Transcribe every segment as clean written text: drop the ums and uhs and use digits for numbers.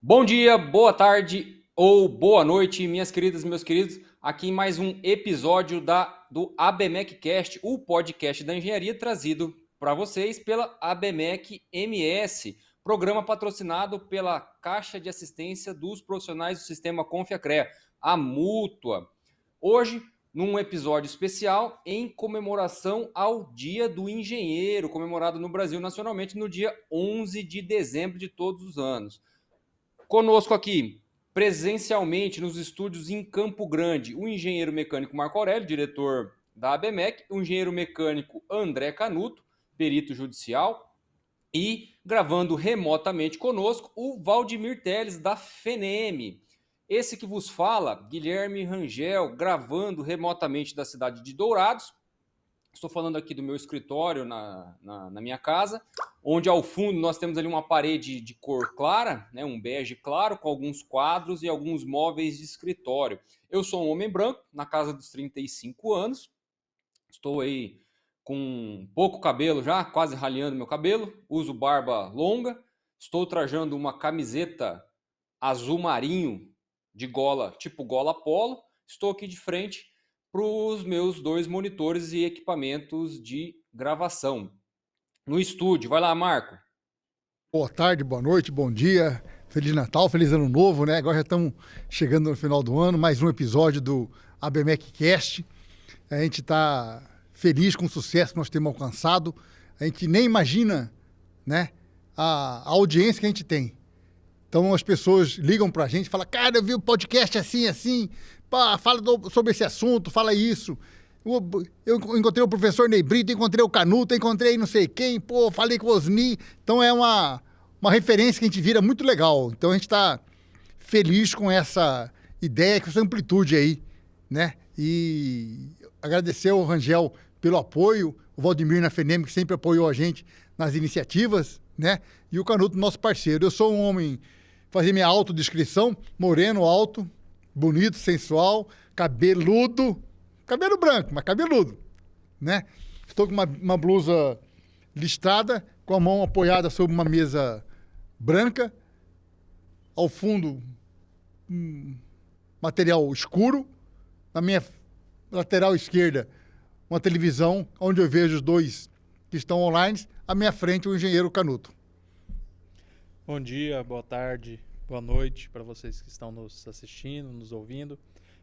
Bom dia, boa tarde ou boa noite, minhas queridas e meus queridos. Aqui em mais um episódio do ABMECcast, o podcast da engenharia trazido para vocês pela ABMEC MS, programa patrocinado pela Caixa de Assistência dos Profissionais do Sistema Confiacrea, a Mútua. Hoje, num episódio especial em comemoração ao Dia do Engenheiro, comemorado no Brasil nacionalmente no dia 11 de dezembro de todos os anos. Conosco aqui, presencialmente nos estúdios em Campo Grande, o engenheiro mecânico Marco Aurélio, diretor da ABMEC, o engenheiro mecânico André Canuto, perito judicial, e gravando remotamente conosco o Valdemir Teles, da FENEM. Esse que vos fala, Guilherme Rangel, gravando remotamente da cidade de Dourados. Estou falando aqui do meu escritório na minha casa, onde ao fundo nós temos ali uma parede de cor clara, né, um bege claro, com alguns quadros e alguns móveis de escritório. Eu sou um homem branco, na casa dos 35 anos, estou aí com pouco cabelo já, quase raleando meu cabelo, uso barba longa, estou trajando uma camiseta azul marinho de gola, tipo gola polo, estou aqui de frente para os meus dois monitores e equipamentos de gravação no estúdio. Vai lá, Marco. Boa tarde, boa noite, bom dia, Feliz Natal, Feliz Ano Novo, né? Agora já estamos chegando no final do ano, mais um episódio do ABMECcast. A gente está feliz com o sucesso que nós temos alcançado. A gente nem imagina, né, a audiência que a gente tem. Então as pessoas ligam para a gente e falam, cara, eu vi o podcast assim, assim, pá, fala sobre esse assunto, fala isso. Eu encontrei o professor Ney Brito, encontrei o Canuto, encontrei não sei quem, pô, falei com o Osni. Então é uma referência que a gente vira muito legal. Então a gente está feliz com essa ideia, com essa amplitude aí, né? E agradecer ao Rangel pelo apoio, o Valdemir na FENEM, que sempre apoiou a gente nas iniciativas, né? E o Canuto, nosso parceiro. Eu sou um homem, fazer minha autodescrição, moreno, alto, bonito, sensual, cabeludo, cabelo branco, mas cabeludo, né? Estou com uma blusa listrada, com a mão apoiada sobre uma mesa branca, ao fundo material escuro, na minha lateral esquerda uma televisão onde eu vejo os dois que estão online, à minha frente o engenheiro Canuto. Bom dia, boa tarde, boa noite para vocês que estão nos assistindo, nos ouvindo.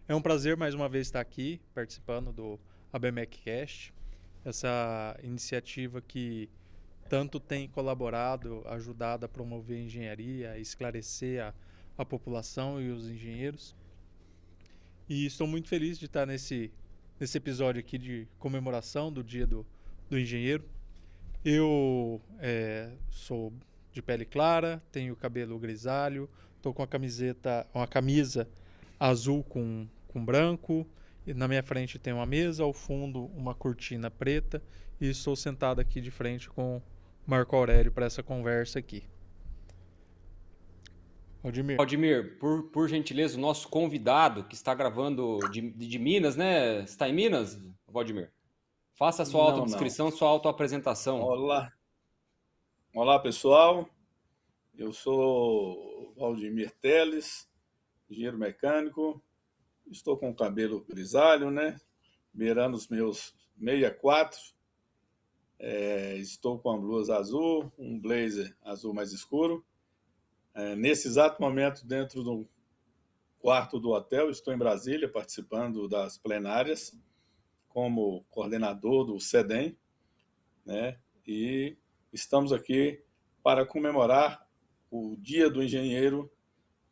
É um prazer mais uma vez estar aqui participando do ABMECcast, essa iniciativa que tanto tem colaborado, ajudado a promover a engenharia, a esclarecer a população e os engenheiros. E estou muito feliz de estar nesse episódio aqui de comemoração do Dia do Engenheiro. Eu sou de pele clara, tenho cabelo grisalho, estou com uma camisa azul com branco, e na minha frente tem uma mesa, ao fundo uma cortina preta, e estou sentado aqui de frente com Marco Aurélio para essa conversa aqui. Valdemir, por gentileza, o nosso convidado que está gravando de Minas, né? Você está em Minas, Valdemir? Faça a sua autodescrição, sua autoapresentação. Olá, pessoal. Eu sou Valdemir Teles, engenheiro mecânico. Estou com o cabelo grisalho, né? Beirando os meus 64. Estou com a blusa azul, um blazer azul mais escuro. Nesse exato momento, dentro do quarto do hotel, estou em Brasília, participando das plenárias, como coordenador do CEDEM, né? E estamos aqui para comemorar o Dia do Engenheiro,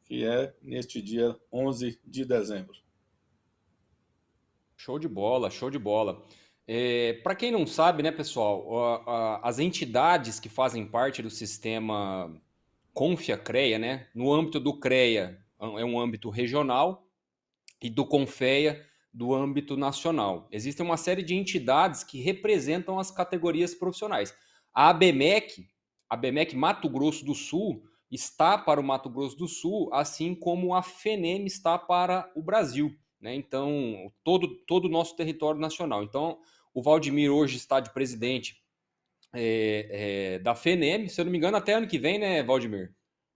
que é neste dia 11 de dezembro. Show de bola, show de bola. Para quem não sabe, né, pessoal, as entidades que fazem parte do sistema Confia-CREA, né, no âmbito do CREA é um âmbito regional e do Confea do âmbito nacional. Existem uma série de entidades que representam as categorias profissionais. A ABMEC Mato Grosso do Sul está para o Mato Grosso do Sul, assim como a FENEM está para o Brasil, né? Então, todo o nosso território nacional. Então, o Valdemir hoje está de presidente da FENEM, se eu não me engano, até ano que vem, né, Valdemir?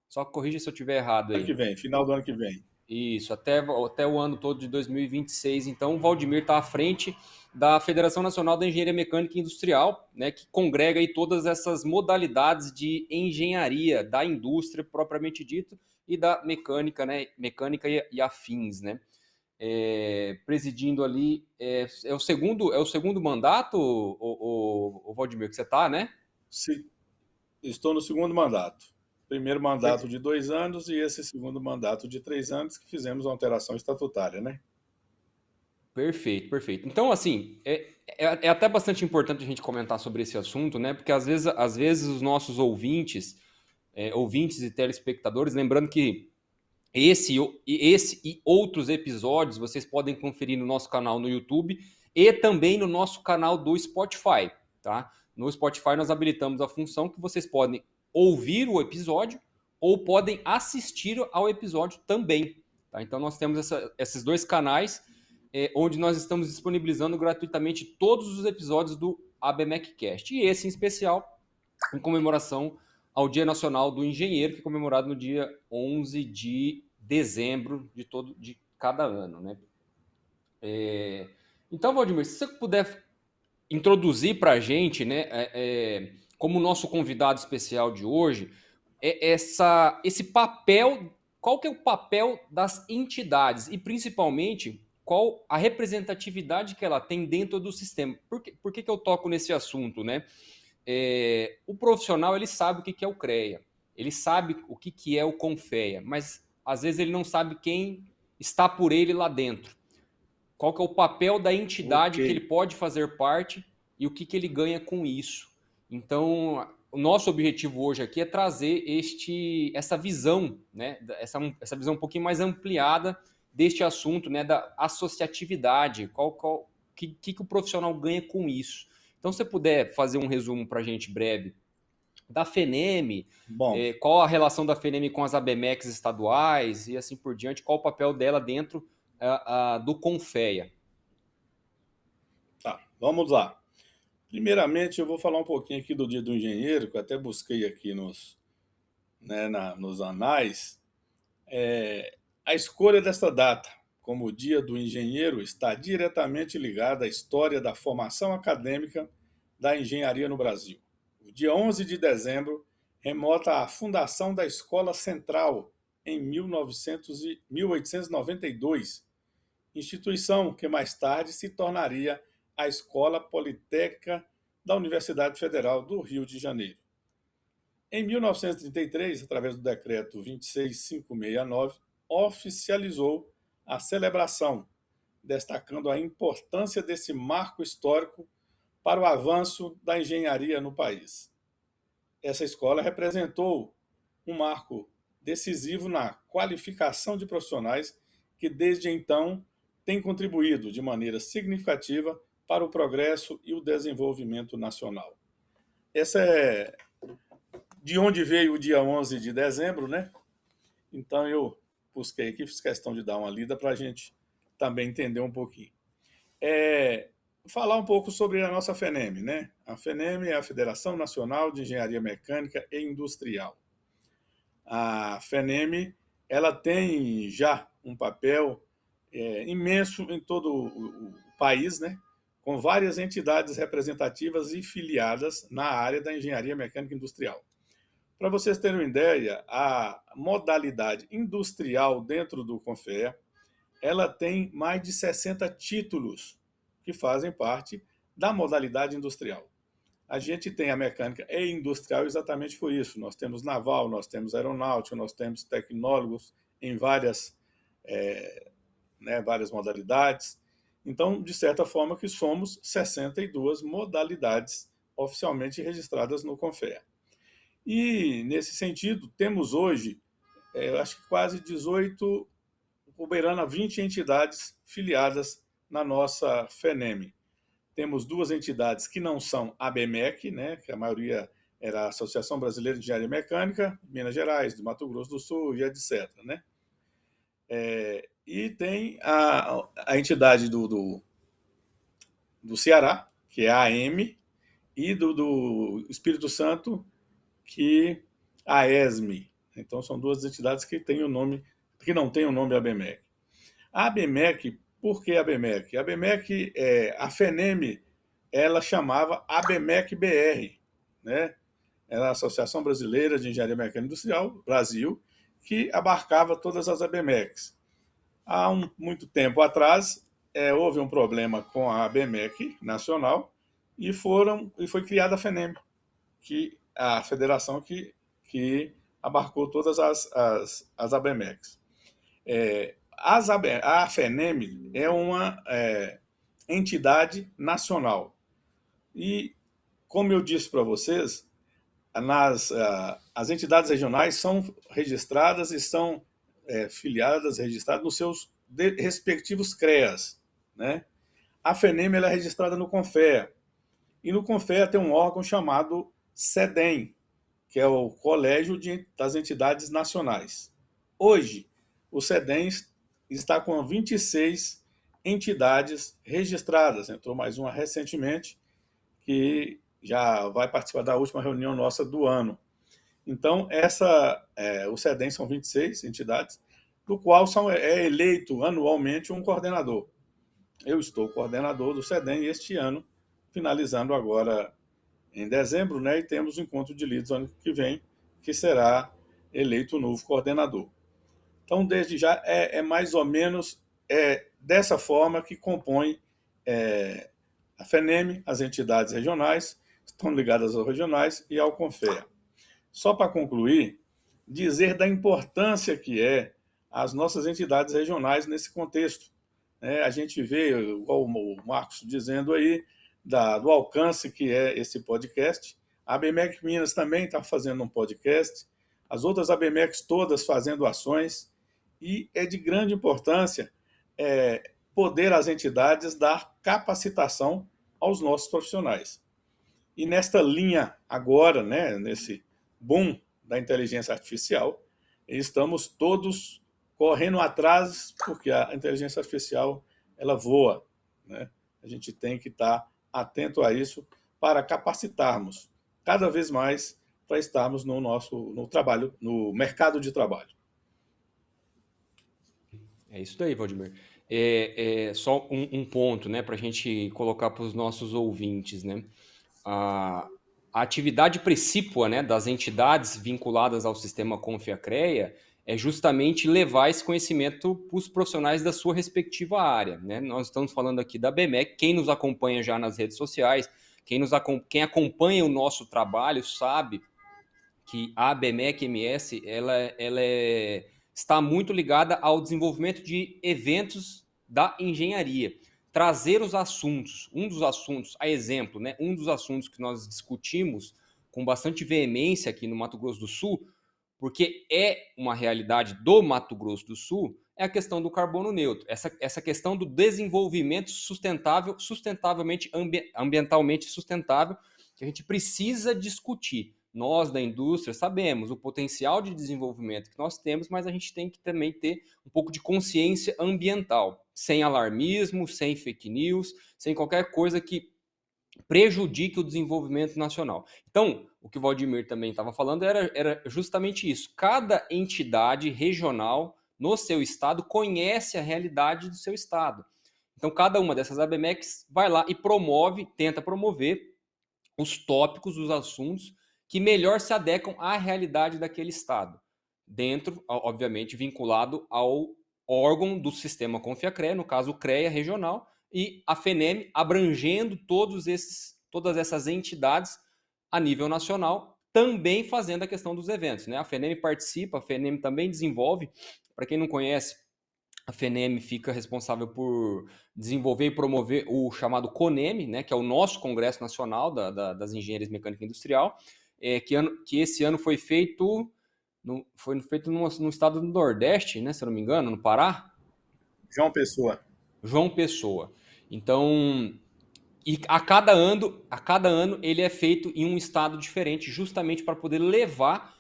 Só corrija se eu estiver errado Ano que aí. vem, final do ano que vem. Isso, até o ano todo de 2026. Então, o Valdemir está à frente da Federação Nacional da Engenharia Mecânica e Industrial, né, que congrega aí todas essas modalidades de engenharia da indústria propriamente dito e da mecânica, né, mecânica e afins, né. Presidindo ali, é o segundo mandato, o Valdemir, que você está, né? Estou no segundo mandato. Primeiro mandato de 2 anos e esse segundo mandato de 3 anos que fizemos uma alteração estatutária, né? Perfeito, perfeito. Então, assim, é até bastante importante a gente comentar sobre esse assunto, né? Porque às vezes os nossos ouvintes e telespectadores, lembrando que esse e outros episódios vocês podem conferir no nosso canal no YouTube e também no nosso canal do Spotify, tá? No Spotify nós habilitamos a função que vocês podem ouvir o episódio ou podem assistir ao episódio também, tá? Então nós temos esses dois canais onde nós estamos disponibilizando gratuitamente todos os episódios do ABMECcast. E esse em especial em comemoração ao Dia Nacional do Engenheiro, que é comemorado no dia 11 de dezembro de cada ano, né? Então, Valdemir, se você puder introduzir para a gente, né, como nosso convidado especial de hoje, esse papel, qual que é o papel das entidades e principalmente qual a representatividade que ela tem dentro do sistema. Por que eu toco nesse assunto, né? O profissional ele sabe o que é o CREA, ele sabe o que é o CONFEA, mas às vezes ele não sabe quem está por ele lá dentro. Qual que é o papel da entidade que ele pode fazer parte e o que ele ganha com isso. Então, o nosso objetivo hoje aqui é trazer essa visão, né, essa visão um pouquinho mais ampliada deste assunto, né, da associatividade, que o profissional ganha com isso. Então, se você puder fazer um resumo para a gente breve da FENEM, qual a relação da FENEM com as ABMECs estaduais e assim por diante, qual o papel dela dentro do CONFEA. Tá, vamos lá. Primeiramente, eu vou falar um pouquinho aqui do Dia do Engenheiro, que eu até busquei aqui nos anais. A escolha desta data como Dia do Engenheiro está diretamente ligada à história da formação acadêmica da engenharia no Brasil. O dia 11 de dezembro remota à fundação da Escola Central em 1892, instituição que mais tarde se tornaria a Escola Politécnica da Universidade Federal do Rio de Janeiro. Em 1933, através do decreto 26569, oficializou a celebração, destacando a importância desse marco histórico para o avanço da engenharia no país. Essa escola representou um marco decisivo na qualificação de profissionais que, desde então, têm contribuído de maneira significativa para o progresso e o desenvolvimento nacional. Essa é de onde veio o dia 11 de dezembro, né? Então eu busquei aqui, fiz questão de dar uma lida para a gente também entender um pouquinho. Falar um pouco sobre a nossa FENEM, né? A FENEM é a Federação Nacional de Engenharia Mecânica e Industrial. A FENEM, ela tem já um papel imenso em todo o país, né? Com várias entidades representativas e filiadas na área da engenharia mecânica e industrial. Para vocês terem uma ideia, a modalidade industrial dentro do CONFEA, ela tem mais de 60 títulos que fazem parte da modalidade industrial. A gente tem a mecânica e industrial exatamente por isso. Nós temos naval, nós temos aeronáutica, nós temos tecnólogos em várias modalidades. Então, de certa forma, que somos 62 modalidades oficialmente registradas no CONFEA. E, nesse sentido, temos hoje, acho que quase 18, beirando a 20 entidades filiadas na nossa FENEM. Temos 2 entidades que não são ABMEC, né, que a maioria era a Associação Brasileira de Engenharia Mecânica, Minas Gerais, do Mato Grosso do Sul e etc. Né? E tem a entidade do Ceará, que é a AM, e do Espírito Santo, que a ESME, Então, são duas entidades que têm o nome, que não têm o nome ABMEC. A ABMEC, por que a ABMEC? A ABMEC, a FENEM, ela chamava ABMEC BR, né? Era a Associação Brasileira de Engenharia Mecânica Industrial, Brasil, que abarcava todas as ABMECs. Há muito tempo atrás, houve um problema com a ABMEC nacional e foi criada a FENEM, a federação que abarcou todas as ABMECs. A FENEM é uma entidade nacional. E, como eu disse para vocês, as entidades regionais são registradas e são filiadas, registradas nos seus respectivos CREAs, né? A FENEM ela é registrada no CONFEA. E no CONFEA tem um órgão chamado CEDEM, que é o Colégio das Entidades Nacionais. Hoje, o CEDEM está com 26 entidades registradas. Entrou mais uma recentemente, que já vai participar da última reunião nossa do ano. Então, o CEDEM são 26 entidades, do qual é eleito anualmente um coordenador. Eu estou coordenador do CEDEM este ano, finalizando agora em dezembro, né? E temos o encontro de líderes ano que vem, que será eleito o novo coordenador. Então, desde já, é mais ou menos dessa forma que compõe a FENEM, as entidades regionais, estão ligadas aos regionais e ao CONFEA. Só para concluir, dizer da importância que as nossas entidades regionais nesse contexto. A gente vê, igual o Marcos dizendo aí, do alcance que é esse podcast. A ABMEC Minas também está fazendo um podcast, as outras ABMECs todas fazendo ações, e é de grande importância poder as entidades dar capacitação aos nossos profissionais. E nesta linha agora, né, nesse boom da inteligência artificial, estamos todos correndo atrás, porque a inteligência artificial ela voa, né? A gente tem que estar atento a isso para capacitarmos cada vez mais para estarmos no trabalho, no mercado de trabalho. É isso daí, Valdemir. Só um ponto, né, para a gente colocar para os nossos ouvintes, né? A atividade precípua, né, das entidades vinculadas ao sistema CONFEA-CREA é justamente levar esse conhecimento para os profissionais da sua respectiva área, né? Nós estamos falando aqui da ABMEC, quem nos acompanha já nas redes sociais, quem acompanha o nosso trabalho sabe que a ABMEC MS está muito ligada ao desenvolvimento de eventos da engenharia. Trazer os assuntos, a exemplo, né, um dos assuntos que nós discutimos com bastante veemência aqui no Mato Grosso do Sul, porque é uma realidade do Mato Grosso do Sul, é a questão do carbono neutro, essa questão do desenvolvimento sustentável, ambientalmente sustentável, que a gente precisa discutir. Nós da indústria sabemos o potencial de desenvolvimento que nós temos, mas a gente tem que também ter um pouco de consciência ambiental, sem alarmismo, sem fake news, sem qualquer coisa que prejudique o desenvolvimento nacional. Então, o que o Valdemir também estava falando era justamente isso. Cada entidade regional no seu estado conhece a realidade do seu estado. Então, cada uma dessas ABMECs vai lá e tenta promover os tópicos, os assuntos que melhor se adequam à realidade daquele estado. Dentro, obviamente, vinculado ao órgão do sistema CONFEA-CREA, no caso o CREA regional, e a FENEM abrangendo todas essas entidades a nível nacional, também fazendo a questão dos eventos, né? A FENEM participa, a FENEM também desenvolve. Para quem não conhece, a FENEM fica responsável por desenvolver e promover o chamado CONEM, né, que é o nosso Congresso Nacional das Engenharias Mecânica Industrial, que esse ano foi feito no estado do Nordeste, né, se eu não me engano, no Pará. João Pessoa. João Pessoa. Então, e a cada ano ele é feito em um estado diferente, justamente para poder levar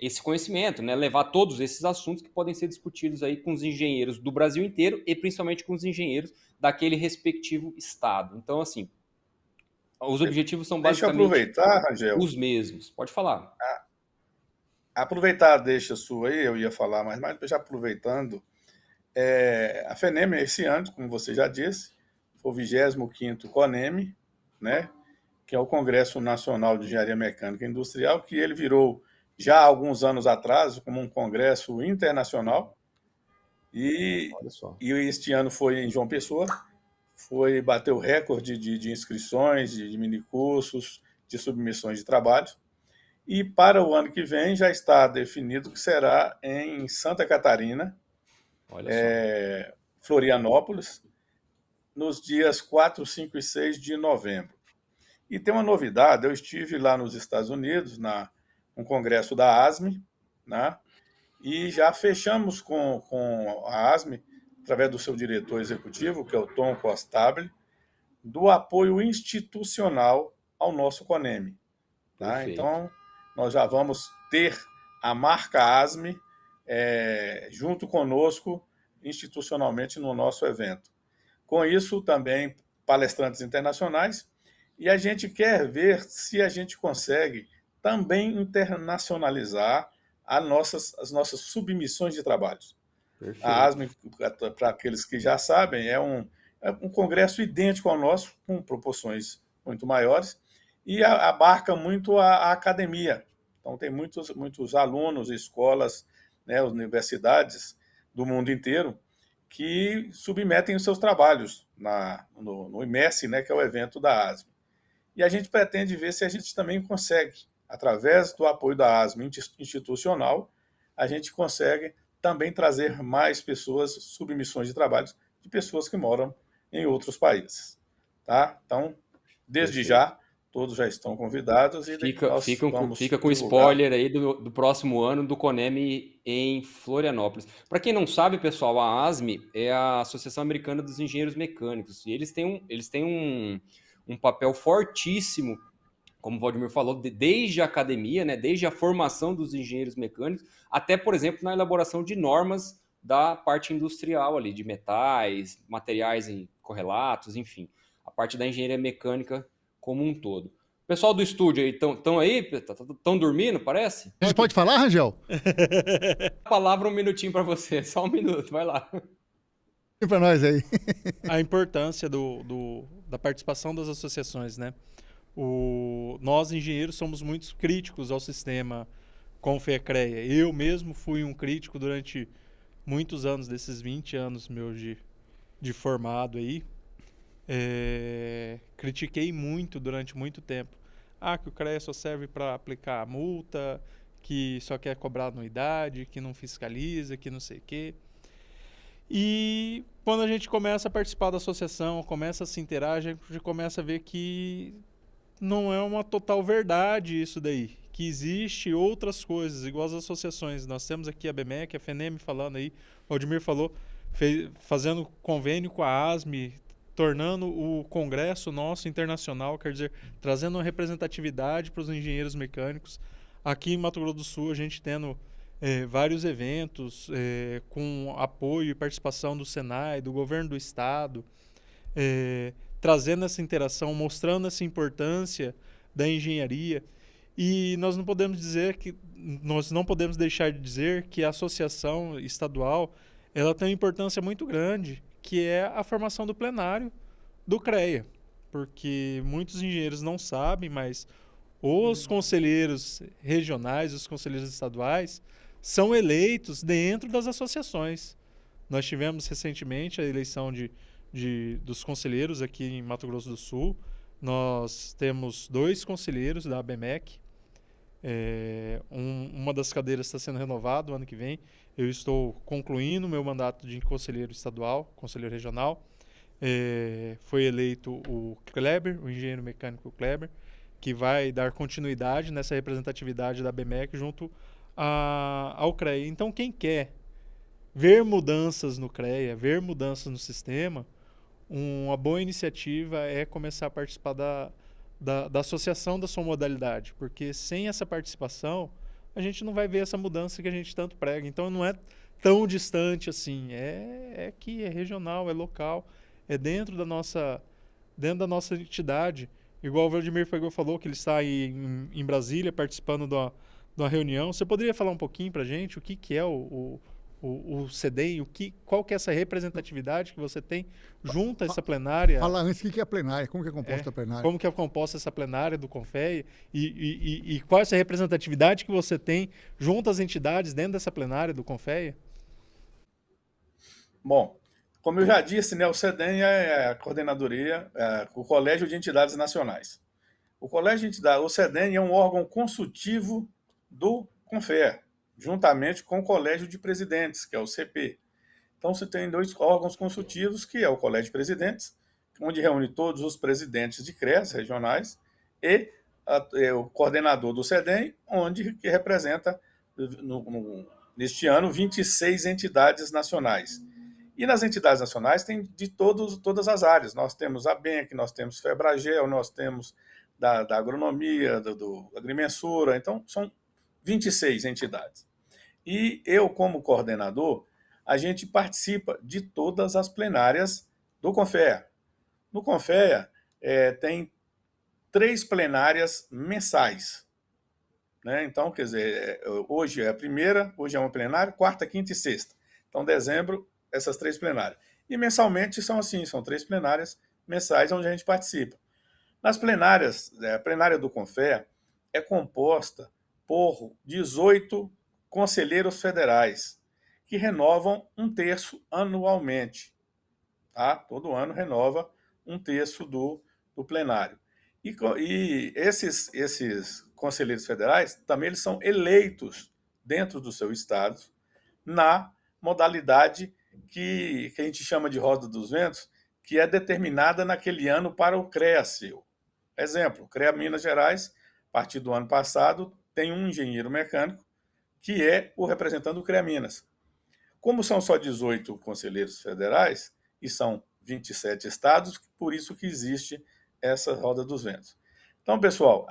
esse conhecimento, né? Levar todos esses assuntos que podem ser discutidos aí com os engenheiros do Brasil inteiro e principalmente com os engenheiros daquele respectivo estado. Então, assim, os objetivos são basicamente Deixa eu aproveitar, Rangel. os mesmos. Pode falar. aproveitar a deixa sua aí, eu ia falar mais, já aproveitando, a FENEM esse ano, como você já disse, foi o 25º CONEME, né, que é o Congresso Nacional de Engenharia Mecânica e Industrial, que ele virou já há alguns anos atrás como um congresso internacional, e Olha só. este ano foi em João Pessoa, bateu recorde de inscrições, de minicursos, de submissões de trabalhos, e para o ano que vem já está definido que será em Santa Catarina, Olha só. Florianópolis, nos dias 4, 5 e 6 de novembro. E tem uma novidade, eu estive lá nos Estados Unidos, um congresso da ASME, né? E já fechamos com a ASME, através do seu diretor executivo, que é o Tom Costabile, do apoio institucional ao nosso CONEME. Tá? Perfeito. Então, nós já vamos ter a marca ASME junto conosco, institucionalmente, no nosso evento. Com isso, também palestrantes internacionais, e a gente quer ver se a gente consegue também internacionalizar as nossas submissões de trabalhos. Perfeito. A ASME, para aqueles que já sabem, é um congresso idêntico ao nosso, com proporções muito maiores, e abarca muito a academia. Então, tem muitos alunos, escolas, né, universidades do mundo inteiro que submetem os seus trabalhos no IMERSE, né, que é o evento da ASME. E a gente pretende ver se a gente também consegue, através do apoio da ASME institucional, a gente consegue também trazer mais pessoas, submissões de trabalhos de pessoas que moram em outros países. Tá? Então, desde Perfeito. já, todos já estão convidados e Fica com spoiler aí do próximo ano do CONEME em Florianópolis. Para quem não sabe, pessoal, a ASME é a Associação Americana dos Engenheiros Mecânicos, e eles têm um papel fortíssimo, como o Valdemir falou, desde a academia, né, desde a formação dos engenheiros mecânicos, até, por exemplo, na elaboração de normas da parte industrial ali, de metais, materiais correlatos, enfim, a parte da engenharia mecânica como um todo. O pessoal do estúdio aí, estão aí? Estão dormindo, parece? A gente pode falar, Rangel? A palavra um minutinho para você, só um minuto, vai lá. Para nós aí. A importância da participação das associações, né? Nós, engenheiros, somos muito críticos ao sistema Confecreia. Eu mesmo fui um crítico durante muitos anos, desses 20 anos meus de formado aí. Critiquei muito durante muito tempo. Que o CREA só serve para aplicar a multa, que só quer cobrar anuidade, que não fiscaliza, que não sei o quê. E quando a gente começa a participar da associação, começa a se inteirar, a gente começa a ver que não é uma total verdade isso daí, que existe outras coisas, igual as associações. Nós temos aqui a ABMEC, a FENEM falando aí, o Valdemir falou, fazendo convênio com a ASME, tornando o congresso nosso internacional, quer dizer, trazendo uma representatividade para os engenheiros mecânicos. Aqui em Mato Grosso do Sul, a gente tendo vários eventos com apoio e participação do Senai, do governo do estado, trazendo essa interação, mostrando essa importância da engenharia. E nós não podemos deixar de dizer que a associação estadual ela tem uma importância muito grande, que é a formação do plenário do CREA, porque muitos engenheiros não sabem, mas os conselheiros regionais, os conselheiros estaduais são eleitos dentro das associações. Nós tivemos recentemente a eleição dos conselheiros aqui em Mato Grosso do Sul. Nós temos 2 conselheiros da ABMEC. Uma das cadeiras está sendo renovada o ano que vem. Eu estou concluindo o meu mandato de conselheiro estadual, conselheiro regional. Foi eleito o Kleber, o engenheiro mecânico Kleber, que vai dar continuidade nessa representatividade da ABMEC junto ao CREA. Então, quem quer ver mudanças no CREA, ver mudanças no sistema, uma boa iniciativa é começar a participar da associação da sua modalidade, porque sem essa participação, a gente não vai ver essa mudança que a gente tanto prega. Então, não é tão distante assim, que é regional, é local, é dentro da nossa entidade. Igual o Valdemir falou que ele está aí em Brasília participando uma reunião. Você poderia falar um pouquinho para a gente o que é o CEDEM, qual que é essa representatividade que você tem junto a essa plenária? Fala antes o que é a plenária, como que é composta a plenária. Como que é composta essa plenária do CONFEA e qual é essa representatividade que você tem junto às entidades dentro dessa plenária do CONFEA? Bom, como eu já disse, né, o CEDEM é a coordenadoria, o Colégio de Entidades Nacionais. O CEDEM é um órgão consultivo do CONFEA, juntamente com o Colégio de Presidentes, que é o CP. Então, você tem 2 órgãos consultivos, que é o Colégio de Presidentes, onde reúne todos os presidentes de CREAs regionais, e o coordenador do CEDEM, que representa, neste ano, 26 entidades nacionais. E nas entidades nacionais tem de todas as áreas. Nós temos a ABENC, nós temos FEBRAGEL, nós temos da agronomia, do agrimensura, então são 26 entidades. E eu, como coordenador, a gente participa de todas as plenárias do CONFEA. No CONFEA, tem 3 plenárias mensais. Né? Então, quer dizer, hoje é a primeira, hoje é uma plenária, quarta, quinta e sexta. Então, dezembro, essas 3 plenárias. E mensalmente são assim, são 3 plenárias mensais onde a gente participa. Nas plenárias, a plenária do CONFEA é composta por 18 conselheiros federais, que renovam 1/3 anualmente. Tá? Todo ano renova 1/3 do plenário. E esses conselheiros federais também eles são eleitos dentro do seu estado na modalidade que a gente chama de roda dos ventos, que é determinada naquele ano para o CREA seu. Exemplo, CREA Minas Gerais, a partir do ano passado, tem um engenheiro mecânico que é o representante do CREA Minas. Como são só 18 conselheiros federais e são 27 estados, por isso que existe essa roda dos ventos. Então, pessoal,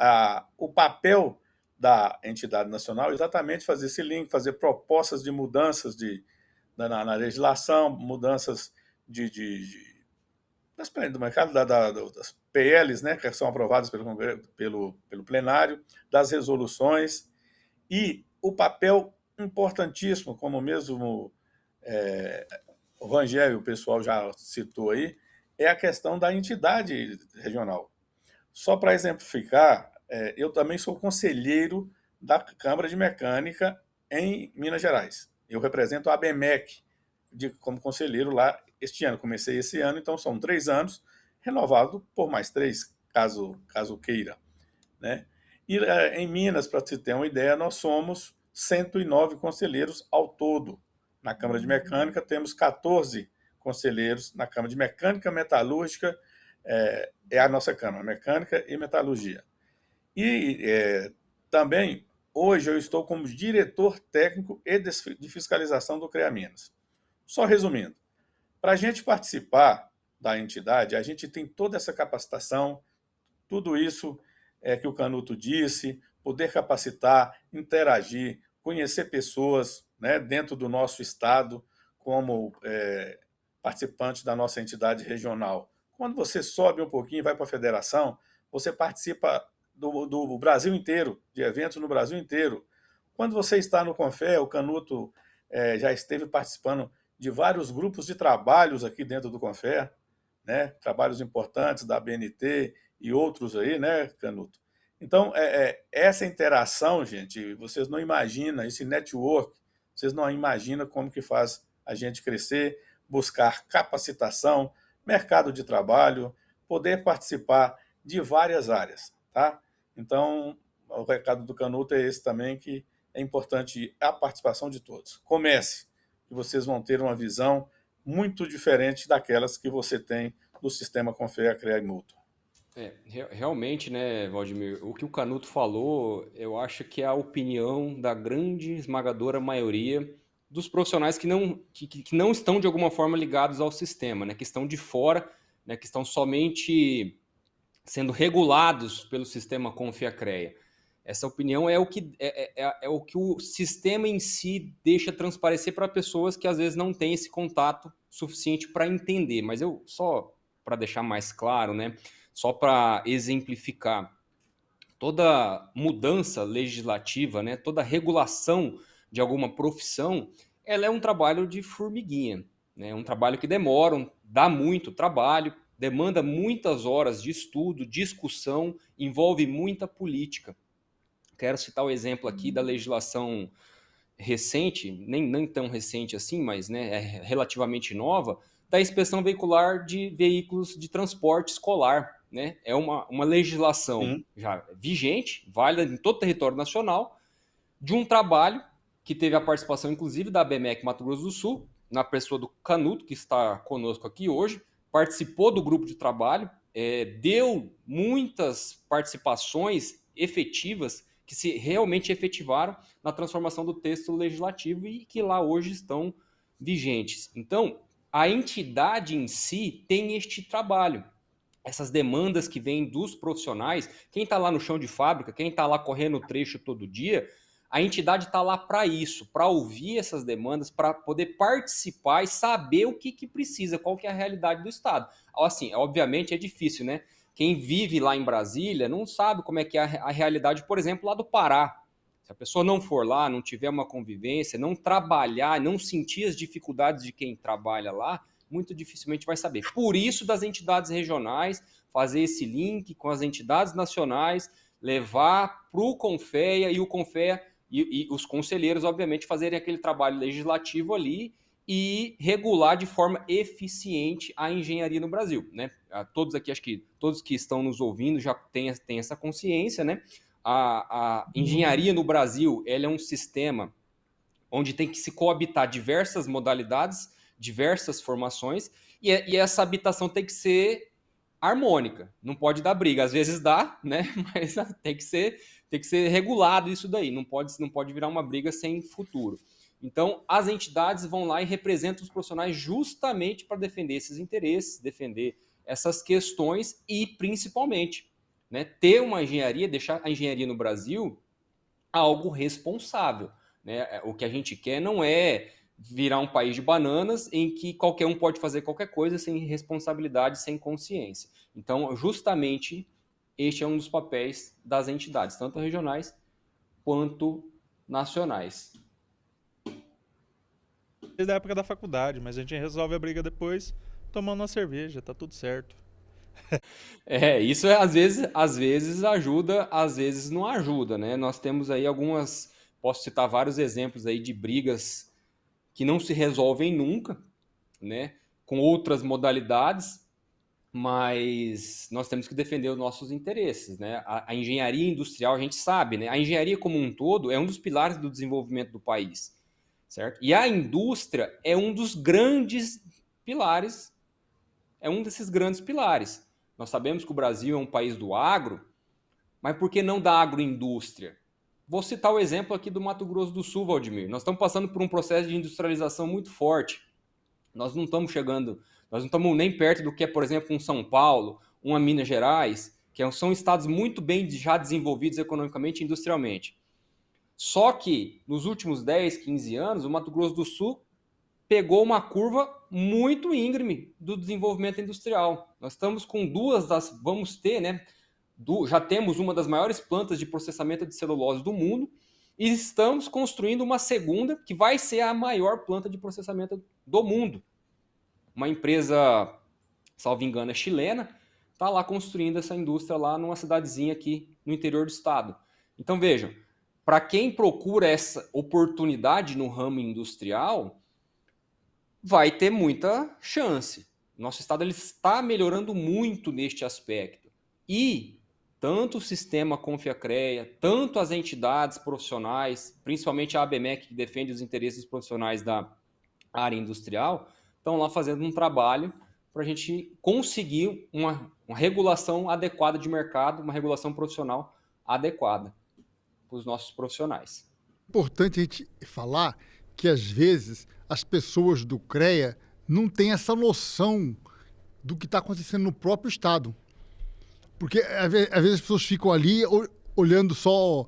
o papel da entidade nacional é exatamente fazer esse link, fazer propostas de mudanças na legislação, mudanças do mercado, das PLs, né, que são aprovadas pelo plenário, das resoluções, e o papel importantíssimo, como mesmo o Rangel e o pessoal já citou aí, é a questão da entidade regional. Só para exemplificar, eu também sou conselheiro da Câmara de Mecânica em Minas Gerais. Eu represento a ABMEC como conselheiro lá este ano. Comecei esse ano, então são 3 anos, renovado por mais 3, caso queira. Né? E em Minas, para você ter uma ideia, nós somos 109 conselheiros ao todo. Na Câmara de Mecânica temos 14 conselheiros, na Câmara de Mecânica Metalúrgica, é a nossa Câmara, Mecânica e Metalurgia. E também, hoje, eu estou como diretor técnico e de fiscalização do CREA Minas. Só resumindo, para a gente participar da entidade, a gente tem toda essa capacitação, tudo isso que o Canuto disse, poder capacitar, interagir, conhecer pessoas, né, dentro do nosso estado como participante da nossa entidade regional. Quando você sobe um pouquinho e vai para a federação, você participa do Brasil inteiro, de eventos no Brasil inteiro. Quando você está no CONFEA, o Canuto já esteve participando de vários grupos de trabalhos aqui dentro do CONFEA, né? Trabalhos importantes da BNT e outros aí, né, Canuto? Então, essa interação, gente, vocês não imaginam, esse network, vocês não imaginam como que faz a gente crescer, buscar capacitação, mercado de trabalho, poder participar de várias áreas, tá? Então, o recado do Canuto é esse também, que é importante a participação de todos. Comece, que vocês vão ter uma visão muito diferente daquelas que você tem do sistema CONFEA, CREA e Mútua. Realmente, né, Valdemir, o que o Canuto falou, eu acho que é a opinião da grande, esmagadora maioria dos profissionais que não estão, de alguma forma, ligados ao sistema, né, que estão de fora, né, que estão somente sendo regulados pelo sistema CONFEA-CREA. Essa opinião é o que o sistema em si deixa transparecer para pessoas que, às vezes, não têm esse contato suficiente para entender. Mas só para deixar mais claro, né, só para exemplificar, toda mudança legislativa, né, toda regulação de alguma profissão, ela é um trabalho de formiguinha, né, um trabalho que demora, dá muito trabalho, demanda muitas horas de estudo, discussão, envolve muita política. Quero citar o exemplo aqui da legislação recente, nem tão recente assim, mas né, é relativamente nova, da inspeção veicular de veículos de transporte escolar. Né? É uma legislação já vigente, válida em todo o território nacional, de um trabalho que teve a participação, inclusive, da ABMEC Mato Grosso do Sul, na pessoa do Canuto, que está conosco aqui hoje, participou do grupo de trabalho, deu muitas participações efetivas que se realmente efetivaram na transformação do texto legislativo e que lá hoje estão vigentes. Então, a entidade em si tem este trabalho. Essas demandas que vêm dos profissionais, quem está lá no chão de fábrica, quem está lá correndo o trecho todo dia, a entidade está lá para isso, para ouvir essas demandas, para poder participar e saber o que precisa, qual que é a realidade do Estado. Assim, obviamente é difícil, né? Quem vive lá em Brasília não sabe como é que é a realidade, por exemplo, lá do Pará. Se a pessoa não for lá, não tiver uma convivência, não trabalhar, não sentir as dificuldades de quem trabalha lá, muito dificilmente vai saber. Por isso, das entidades regionais, fazer esse link com as entidades nacionais, levar para o Confea e o Confea e os conselheiros, obviamente, fazerem aquele trabalho legislativo ali e regular de forma eficiente a engenharia no Brasil. Né? Todos aqui, acho que todos que estão nos ouvindo já têm essa consciência, né? A engenharia no Brasil, ela é um sistema onde tem que se coabitar diversas modalidades, diversas formações, e essa habitação tem que ser harmônica, não pode dar briga. Às vezes dá, né? Mas tem que ser regulado isso daí, não pode virar uma briga sem futuro. Então, as entidades vão lá e representam os profissionais justamente para defender esses interesses, defender essas questões e, principalmente, né, ter uma engenharia, deixar a engenharia no Brasil algo responsável. Né? O que a gente quer não é virar um país de bananas em que qualquer um pode fazer qualquer coisa sem responsabilidade, sem consciência. Então, justamente, este é um dos papéis das entidades, tanto regionais quanto nacionais. Desde a época da faculdade, mas a gente resolve a briga depois tomando uma cerveja, tá tudo certo. Isso às vezes ajuda, às vezes não ajuda, né? Nós temos aí posso citar vários exemplos aí de brigas que não se resolvem nunca, né? Com outras modalidades, mas nós temos que defender os nossos interesses, né? A engenharia industrial, a gente sabe, né? A engenharia como um todo é um dos pilares do desenvolvimento do país, certo? E a indústria é um dos grandes pilares, é um desses grandes pilares. Nós sabemos que o Brasil é um país do agro, mas por que não da agroindústria? Vou citar o exemplo aqui do Mato Grosso do Sul, Valdemir. Nós estamos passando por um processo de industrialização muito forte. Nós não estamos nem perto do que é, por exemplo, um São Paulo, uma Minas Gerais, que são estados muito bem já desenvolvidos economicamente e industrialmente. Só que, nos últimos 10, 15 anos, o Mato Grosso do Sul pegou uma curva muito íngreme do desenvolvimento industrial. Nós estamos com já temos uma das maiores plantas de processamento de celulose do mundo e estamos construindo uma segunda que vai ser a maior planta de processamento do mundo. Uma empresa, salvo engano, é chilena, está lá construindo essa indústria lá numa cidadezinha aqui no interior do estado. Então vejam, para quem procura essa oportunidade no ramo industrial, vai ter muita chance. Nosso estado ele está melhorando muito neste aspecto. E tanto o sistema Confiacrea, tanto as entidades profissionais, principalmente a ABMEC, que defende os interesses profissionais da área industrial, estão lá fazendo um trabalho para a gente conseguir uma regulação adequada de mercado, uma regulação profissional adequada para os nossos profissionais. Importante a gente falar que, às vezes, as pessoas do CREA não têm essa noção do que está acontecendo no próprio Estado. Porque, às vezes, as pessoas ficam ali olhando só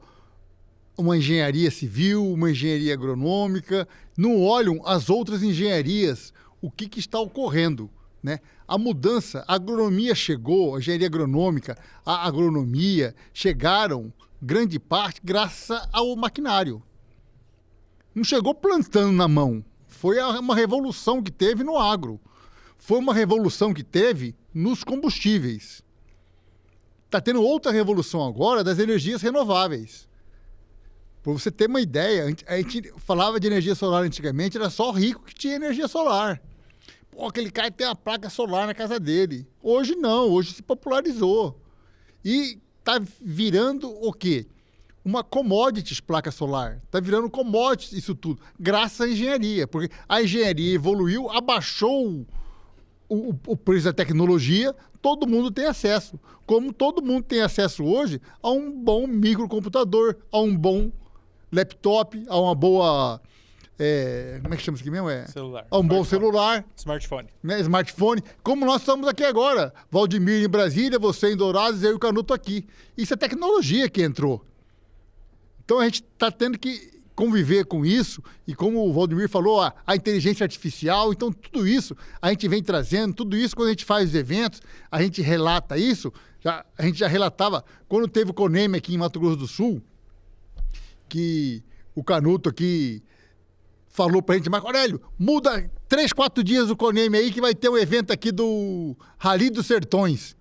uma engenharia civil, uma engenharia agronômica, não olham as outras engenharias, o que está ocorrendo, né? A mudança, a agronomia chegou, a engenharia agronômica, a agronomia chegaram, grande parte, graças ao maquinário. Não chegou plantando na mão. Foi uma revolução que teve no agro. Foi uma revolução que teve nos combustíveis. Está tendo outra revolução agora das energias renováveis. Para você ter uma ideia, a gente falava de energia solar antigamente, era só o rico que tinha energia solar. Pô, aquele cara tem uma placa solar na casa dele. Hoje não, hoje se popularizou. E está virando o quê? Uma commodities placa solar. Está virando commodities isso tudo, graças à engenharia. Porque a engenharia evoluiu, abaixou o preço da tecnologia, todo mundo tem acesso. Como todo mundo tem acesso hoje a um bom microcomputador, a um bom laptop, a uma boa... como é que chama isso aqui mesmo? Celular. A um bom celular. Smartphone. Né, smartphone. Como nós estamos aqui agora. Valdemir em Brasília, você em Dourados, eu e o Canuto aqui. Isso é tecnologia que entrou. Então a gente está tendo que conviver com isso, e como o Valdemir falou, a inteligência artificial, então tudo isso a gente vem trazendo, tudo isso quando a gente faz os eventos, a gente relata isso, a gente já relatava, quando teve o CONEME aqui em Mato Grosso do Sul, que o Canuto aqui falou pra gente, Marco Aurélio, muda 3, 4 dias o CONEME aí que vai ter um evento aqui do Rally dos Sertões.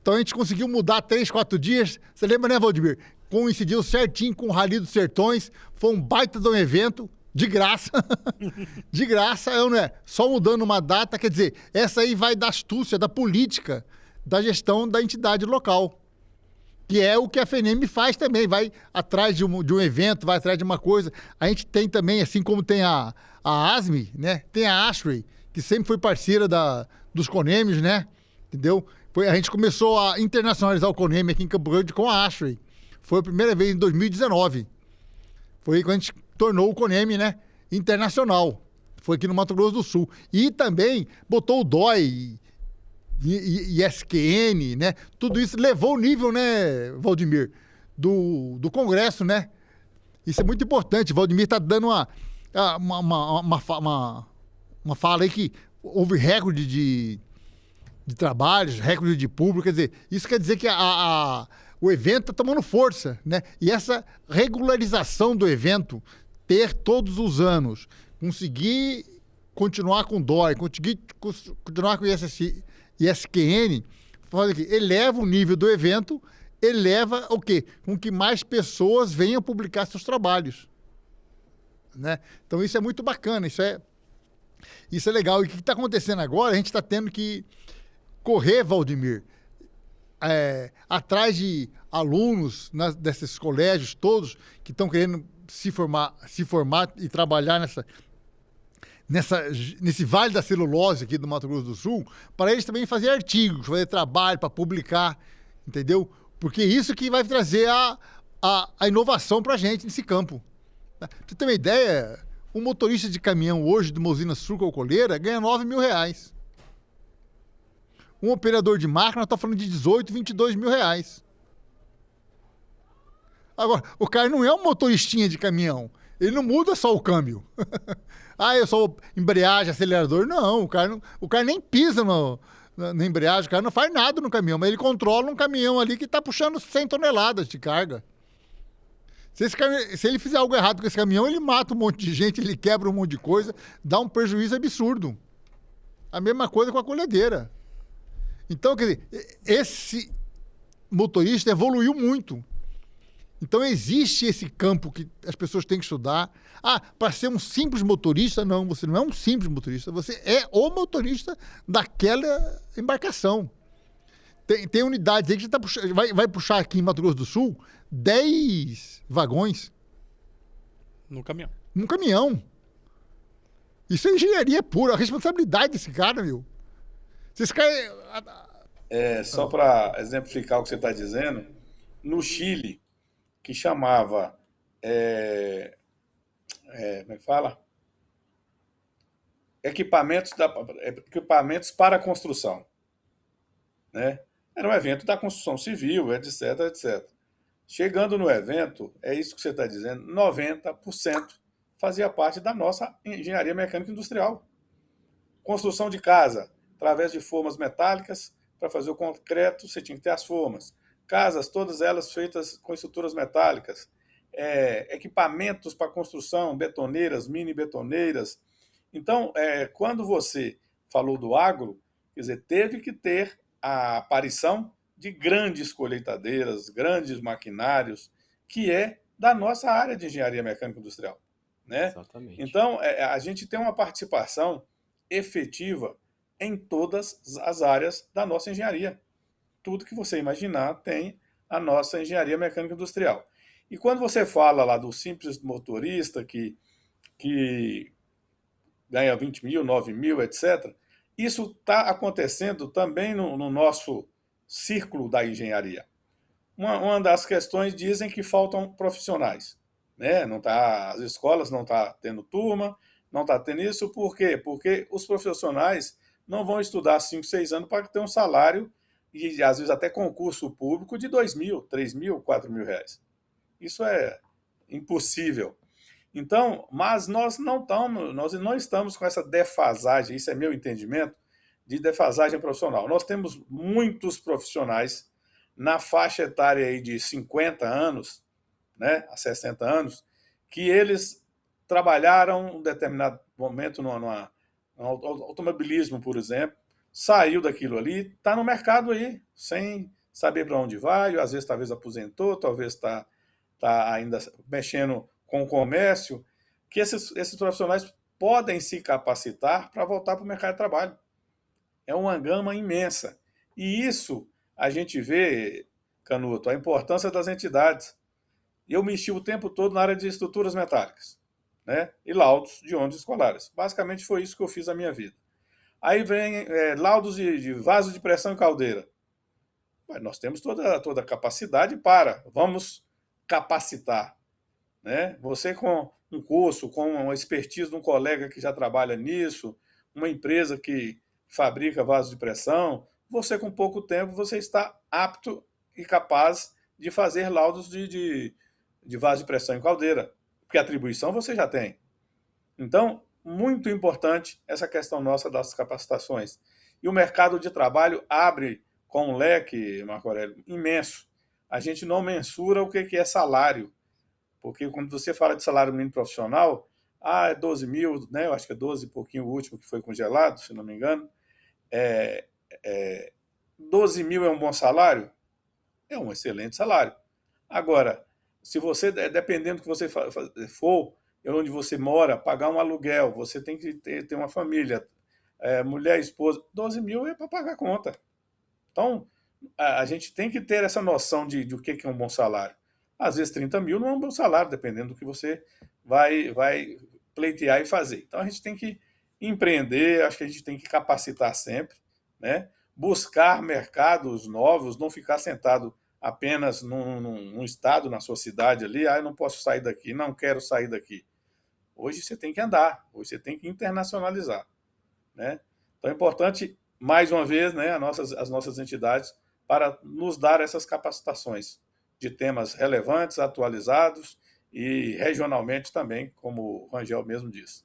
Então a gente conseguiu mudar 3, 4 dias, você lembra, né, Valdemir? Coincidiu certinho com o Rally dos Sertões, foi um baita de um evento, de graça, de graça, não é? Só mudando uma data, quer dizer, essa aí vai da astúcia, da política, da gestão da entidade local, que é o que a FENEM faz também, vai atrás de um evento, vai atrás de uma coisa. A gente tem também, assim como tem a ASME, né? Tem a ASHRAE, que sempre foi parceira dos CONEMEs, né? Entendeu? A gente começou a internacionalizar o CONEME aqui em Campo Grande com a ASHRAE. Foi a primeira vez em 2019. Foi quando a gente tornou o CONEME, né, internacional. Foi aqui no Mato Grosso do Sul. E também botou o DOI, ISQN, né? Tudo isso levou o nível, né, Valdemir, do Congresso, né? Isso é muito importante. Valdemir está dando uma fala aí que houve recorde de trabalhos, recorde de público. Quer dizer, isso quer dizer que o evento está tomando força, né? E essa regularização do evento, ter todos os anos, conseguir continuar com o DOI, conseguir continuar com o ISQN, eleva o nível do evento, eleva o quê? Com que mais pessoas venham publicar seus trabalhos, né? Então isso é muito bacana, isso é legal. E o que está acontecendo agora, a gente está tendo que correr, Valdemir, atrás de alunos desses colégios todos que estão querendo se formar e trabalhar nesse Vale da Celulose aqui do Mato Grosso do Sul, para eles também fazer artigos, fazer trabalho, para publicar, entendeu? Porque isso que vai trazer a inovação para a gente nesse campo. Pra você ter uma ideia, um motorista de caminhão hoje de uma usina sucroalcooleira ganha R$9.000. Um operador de máquina está falando de 18, 22 mil reais. Agora, o cara não é um motoristinha de caminhão. Ele não muda só o câmbio. Eu sou embreagem, acelerador. Não, o cara nem pisa na embreagem, o cara não faz nada no caminhão, mas ele controla um caminhão ali que está puxando 100 toneladas de carga. Se ele fizer algo errado com esse caminhão, ele mata um monte de gente, ele quebra um monte de coisa, dá um prejuízo absurdo. A mesma coisa com a colhedeira. Então, quer dizer, esse motorista evoluiu muito. Então, existe esse campo que as pessoas têm que estudar. Para ser um simples motorista, não, você não é um simples motorista, você é o motorista daquela embarcação. Tem unidades aí que vai puxar aqui em Mato Grosso do Sul 10 vagões. No caminhão. Num caminhão. Isso é engenharia pura, a responsabilidade desse cara, meu. Vocês caem... Só para exemplificar o que você está dizendo, no Chile, que chamava... como é que fala? Equipamentos para construção. Né? Era um evento da construção civil, etc, etc. Chegando no evento, é isso que você está dizendo, 90% fazia parte da nossa engenharia mecânica industrial. Construção de casa, através de formas metálicas. Para fazer o concreto, você tinha que ter as formas. Casas, todas elas feitas com estruturas metálicas. Equipamentos para construção, betoneiras, mini betoneiras. Então, quando você falou do agro, quer dizer, teve que ter a aparição de grandes colheitadeiras, grandes maquinários, que é da nossa área de engenharia mecânica industrial, né? Exatamente. Então, a gente tem uma participação efetiva em todas as áreas da nossa engenharia. Tudo que você imaginar tem a nossa engenharia mecânica industrial. E quando você fala lá do simples motorista que ganha 20 mil, 9 mil, etc., isso está acontecendo também no nosso círculo da engenharia. Uma das questões dizem que faltam profissionais, né? Não tá, as escolas não estão tendo turma, não está tendo isso. Por quê? Porque os profissionais não vão estudar 5, 6 anos para ter um salário, e às vezes até concurso público, de 2 mil, 3 mil, 4 mil reais. Isso é impossível. Então, mas nós não estamos com essa defasagem, isso é meu entendimento, de defasagem profissional. Nós temos muitos profissionais na faixa etária aí de 50 anos, né, a 60 anos, que eles trabalharam em um determinado momento no automobilismo, por exemplo, saiu daquilo ali, está no mercado aí, sem saber para onde vai, às vezes talvez aposentou, talvez está ainda mexendo com o comércio, que esses profissionais podem se capacitar para voltar para o mercado de trabalho. É uma gama imensa. E isso a gente vê, Canuto, a importância das entidades. Eu mexi o tempo todo na área de estruturas metálicas, né? E laudos de ônibus escolares. Basicamente foi isso que eu fiz na minha vida. Aí vem laudos de vaso de pressão e caldeira. Nós temos toda a capacidade vamos capacitar, né? Você com um curso, com uma expertise de um colega que já trabalha nisso, uma empresa que fabrica vasos de pressão, você com pouco tempo você está apto e capaz de fazer laudos de vaso de pressão e caldeira, porque a atribuição você já tem. Então, muito importante essa questão nossa das capacitações. E o mercado de trabalho abre com um leque, Marco Aurélio, imenso. A gente não mensura o que é salário, porque quando você fala de salário mínimo profissional, é 12 mil, né? Eu acho que é 12 e pouquinho o último que foi congelado, se não me engano. 12 mil é um bom salário? É um excelente salário. Agora, se você, dependendo do que você for, onde você mora, pagar um aluguel, você tem que ter uma família, mulher, esposa, 12 mil é para pagar a conta. Então, a gente tem que ter essa noção de o que é um bom salário. Às vezes 30 mil não é um bom salário, dependendo do que você vai pleitear e fazer. Então, a gente tem que empreender, acho que a gente tem que capacitar sempre, né? Buscar mercados novos, não ficar sentado apenas num estado, na sua cidade ali, eu não posso sair daqui, não quero sair daqui. Hoje você tem que andar, hoje você tem que internacionalizar, né? Então é importante, mais uma vez, né, as nossas entidades para nos dar essas capacitações de temas relevantes, atualizados e regionalmente também, como o Rangel mesmo disse.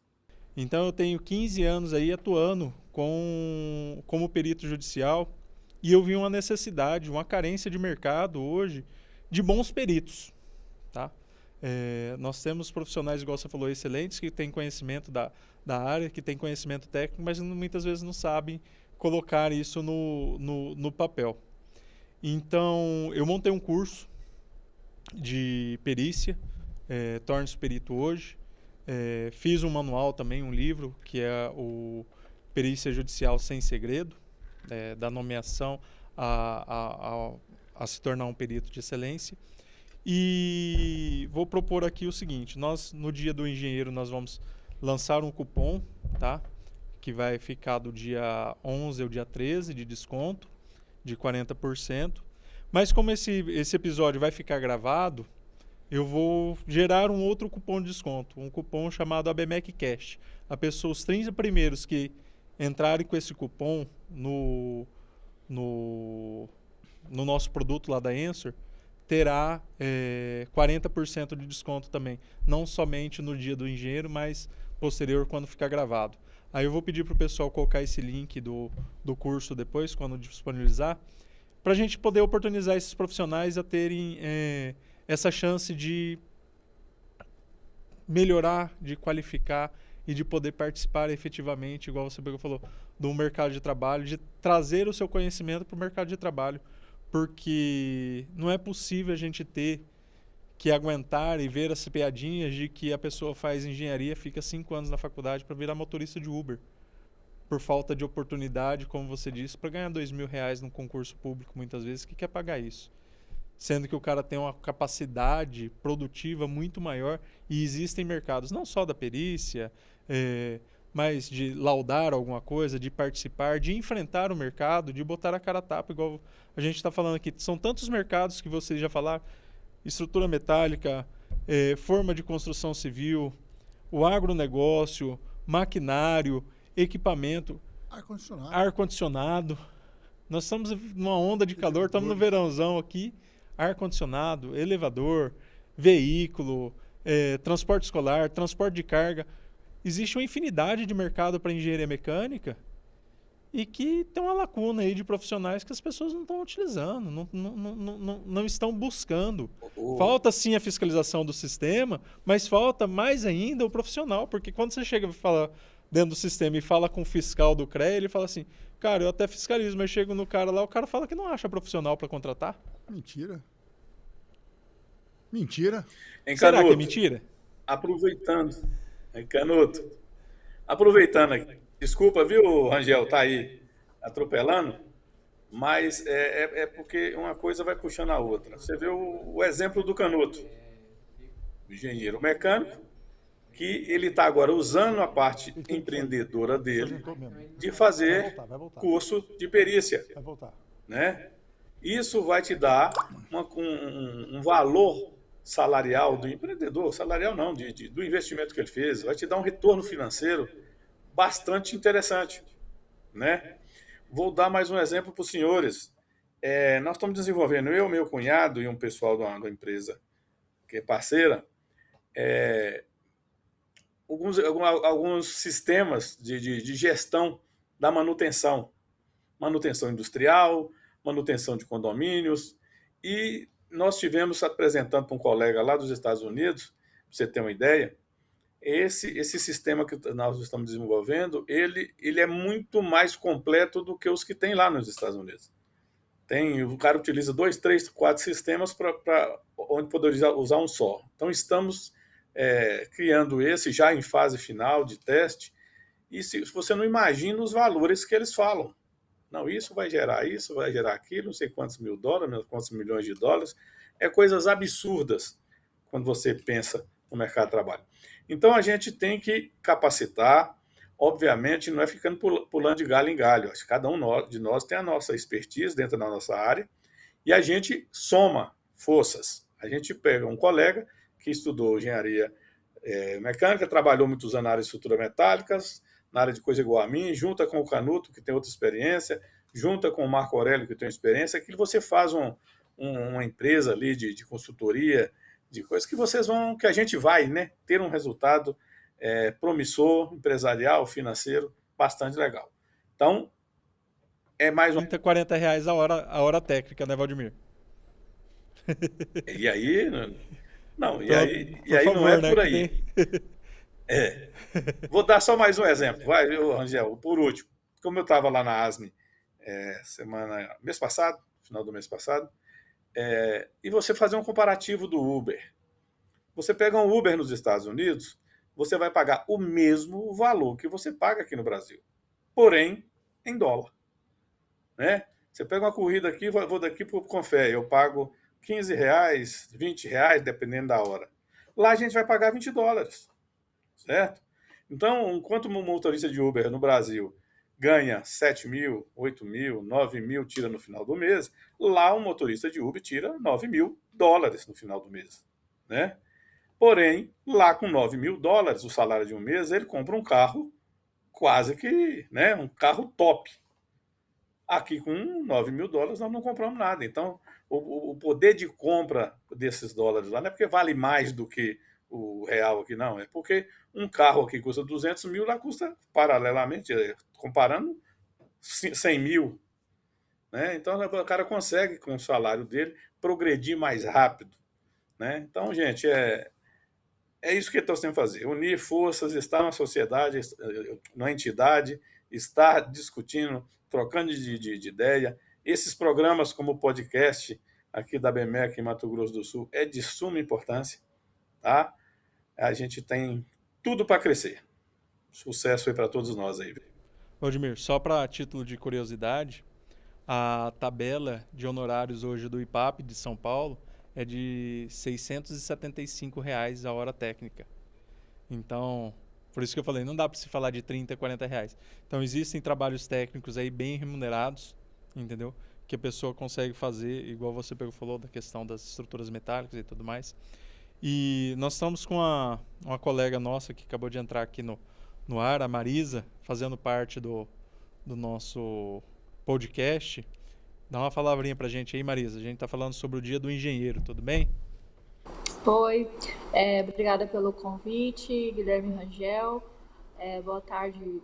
Então eu tenho 15 anos aí atuando como perito judicial e eu vi uma necessidade, uma carência de mercado hoje de bons peritos, tá? Nós temos profissionais, igual você falou, excelentes, que têm conhecimento da área, que têm conhecimento técnico, mas muitas vezes não sabem colocar isso no papel. Então, eu montei um curso de perícia, torne-se perito hoje. Fiz um manual também, um livro, que é o Perícia Judicial Sem Segredo, da nomeação a se tornar um perito de excelência. E vou propor aqui o seguinte: nós, no Dia do Engenheiro, nós vamos lançar um cupom, tá? Que vai ficar do dia 11 ao dia 13 de desconto, de 40%. Mas como esse episódio vai ficar gravado, eu vou gerar um outro cupom de desconto, um cupom chamado ABMEC Cash. Os 30 primeiros que entrarem com esse cupom no nosso produto lá da Ensor, terá 40% de desconto também. Não somente no Dia do Engenheiro, mas posterior, quando ficar gravado. Aí eu vou pedir para o pessoal colocar esse link do curso depois, quando disponibilizar, para a gente poder oportunizar esses profissionais a terem essa chance de melhorar, de qualificar e de poder participar efetivamente, igual você falou, do mercado de trabalho, de trazer o seu conhecimento para o mercado de trabalho, porque não é possível a gente ter que aguentar e ver as piadinhas de que a pessoa faz engenharia, fica 5 anos na faculdade para virar motorista de Uber, por falta de oportunidade, como você disse, para ganhar R$2.000 num concurso público, muitas vezes, que quer pagar isso. Sendo que o cara tem uma capacidade produtiva muito maior e existem mercados, não só da perícia, mas de laudar alguma coisa, de participar, de enfrentar o mercado, de botar a cara a tapa, igual a gente está falando aqui. São tantos mercados que vocês já falaram, estrutura metálica, forma de construção civil, o agronegócio, maquinário, equipamento, ar-condicionado. Nós estamos numa onda de calor, estamos no verãozão aqui, ar-condicionado, elevador, veículo, transporte escolar, transporte de carga. Existe uma infinidade de mercado para engenharia mecânica e que tem uma lacuna aí de profissionais que as pessoas não estão utilizando, não estão buscando. Falta sim a fiscalização do sistema, mas falta mais ainda o profissional, porque quando você chega e fala dentro do sistema e fala com o fiscal do CREA, ele fala assim, cara, eu até fiscalizo, mas chego no cara lá, o cara fala que não acha profissional para contratar. Mentira. Mentira. Será que é mentira? Aproveitando, Canuto, aproveitando aqui, desculpa, viu, Rangel, tá aí atropelando, mas é porque uma coisa vai puxando a outra. Você vê o exemplo do Canuto, o engenheiro mecânico, que ele está agora usando a parte empreendedora dele de fazer curso de perícia. Né? Isso vai te dar um valor salarial do empreendedor, salarial não, do investimento que ele fez, vai te dar um retorno financeiro bastante interessante. Né? Vou dar mais um exemplo para os senhores. Nós estamos desenvolvendo, eu, meu cunhado e um pessoal da empresa que é parceira, alguns sistemas de gestão da manutenção industrial, manutenção de condomínios, e nós tivemos apresentando para um colega lá dos Estados Unidos, para você ter uma ideia, esse sistema que nós estamos desenvolvendo, ele é muito mais completo do que os que tem lá nos Estados Unidos. O cara utiliza 2, 3, 4 sistemas para onde poder usar um só. Então estamos criando esse já em fase final de teste, e se você não imagina os valores que eles falam. Não, isso vai gerar aquilo, não sei quantos mil dólares, quantos milhões de dólares. Coisas absurdas quando você pensa no mercado de trabalho. Então a gente tem que capacitar, obviamente não é ficando pulando de galho em galho. Acho que cada um de nós tem a nossa expertise dentro da nossa área e a gente soma forças. A gente pega um colega que estudou engenharia mecânica, trabalhou muitos anos na área de estrutura metálicas, na área de coisa igual a mim, junta com o Canuto, que tem outra experiência, junta com o Marco Aurélio, que tem experiência, que você faz uma empresa ali de consultoria, de coisas que a gente vai, né, ter um resultado promissor, empresarial, financeiro, bastante legal. Então, mais um... 30, 40 reais a hora técnica, né, Valdemir? E aí... Não, então, e aí não é por aí. Vou dar só mais um exemplo, vai, Rangel, por último. Como eu estava lá na ASME mês passado, final do mês passado, e você fazer um comparativo do Uber. Você pega um Uber nos Estados Unidos, você vai pagar o mesmo valor que você paga aqui no Brasil, porém em dólar. Né? Você pega uma corrida aqui, vou daqui para o Confé, eu pago R$15, R$20, dependendo da hora. Lá a gente vai pagar $20. Certo? Então, enquanto um motorista de Uber no Brasil ganha 7 mil, 8 mil, 9 mil, tira no final do mês, lá um motorista de Uber tira $9 mil no final do mês. Né? Porém, lá com $9 mil, o salário de um mês, ele compra um carro quase que, né, um carro top. Aqui com $9 mil nós não compramos nada. Então, o poder de compra desses dólares lá não é porque vale mais do que o real aqui, não. É porque um carro aqui custa 200 mil, lá custa, paralelamente, comparando, 100 mil. Né? Então, o cara consegue, com o salário dele, progredir mais rápido. Né? Então, gente, é isso que estamos tentando fazer. Unir forças, estar na sociedade, na entidade, estar discutindo, trocando de ideia. Esses programas, como o podcast aqui da BMEC em Mato Grosso do Sul, é de suma importância. Tá? A gente tem tudo para crescer. Sucesso aí para todos nós aí. Vladimir, só para título de curiosidade, a tabela de honorários hoje do IPAP de São Paulo é de R$ 675 a hora técnica. Então, por isso que eu falei, não dá para se falar de 30, 40 reais. Então, existem trabalhos técnicos aí bem remunerados, entendeu? Que a pessoa consegue fazer, igual você falou, da questão das estruturas metálicas e tudo mais. E nós estamos com uma colega nossa que acabou de entrar aqui no ar, a Marisa, fazendo parte do nosso podcast. Dá uma palavrinha pra gente aí, Marisa. A gente tá falando sobre o Dia do Engenheiro, tudo bem? Oi, obrigada pelo convite, Guilherme Rangel. Boa tarde,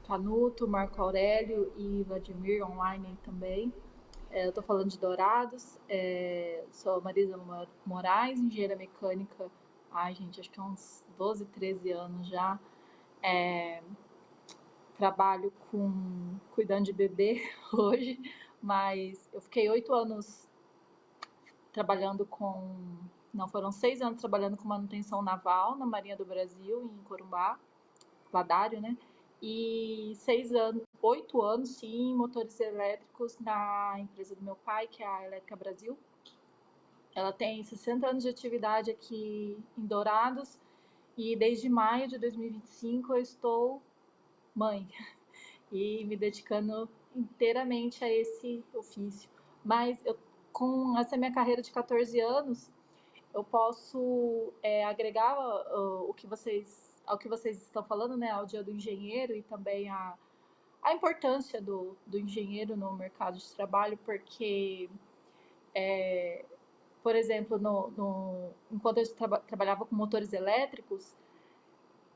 Canuto, Marco Aurélio e Vladimir online também. Eu estou falando de Dourados, sou Marisa Moraes, engenheira mecânica, gente, acho que há uns 12, 13 anos já. Trabalho cuidando de bebê hoje, mas eu fiquei 8 anos trabalhando não, foram 6 anos trabalhando com manutenção naval na Marinha do Brasil, em Corumbá, Ladário, né? E 8 anos, sim, em motores elétricos na empresa do meu pai, que é a Elétrica Brasil. Ela tem 60 anos de atividade aqui em Dourados e desde maio de 2025 eu estou mãe e me dedicando inteiramente a esse ofício. Mas com essa minha carreira de 14 anos, eu posso agregar ao que vocês estão falando, né, ao Dia do Engenheiro e também a importância do engenheiro no mercado de trabalho, porque, por exemplo, enquanto eu trabalhava com motores elétricos,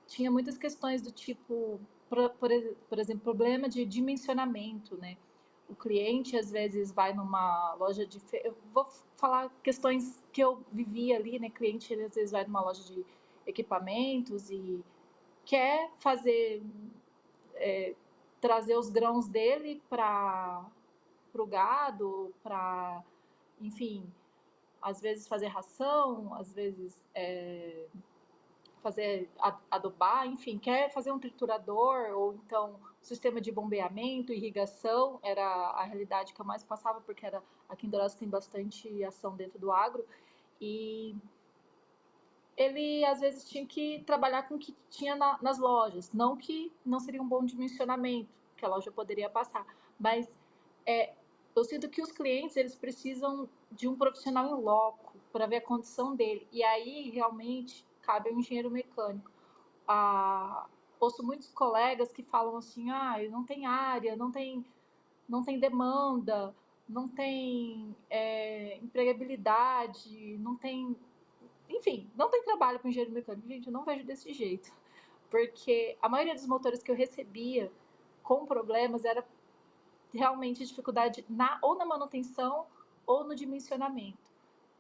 tinha muitas questões do tipo, por exemplo, problema de dimensionamento, né? O cliente às vezes vai numa loja de... Eu vou falar questões que eu vivi ali, né? Cliente às vezes vai numa loja de equipamentos e quer trazer os grãos dele para o gado, para, enfim, às vezes fazer ração, às vezes fazer adubar, enfim, quer fazer um triturador ou então sistema de bombeamento, irrigação, era a realidade que eu mais passava, porque aqui em Dourados tem bastante ação dentro do agro, e ele às vezes tinha que trabalhar com o que tinha nas lojas, não que não seria um bom dimensionamento, que a loja poderia passar, mas eu sinto que os clientes eles precisam de um profissional em loco para ver a condição dele, e aí realmente cabe ao engenheiro mecânico. Ouço muitos colegas que falam assim, não tem área, não tem demanda, não tem empregabilidade, não tem... Enfim, não tem trabalho para engenheiro mecânico. Gente, eu não vejo desse jeito. Porque a maioria dos motores que eu recebia com problemas era realmente dificuldade ou na manutenção ou no dimensionamento.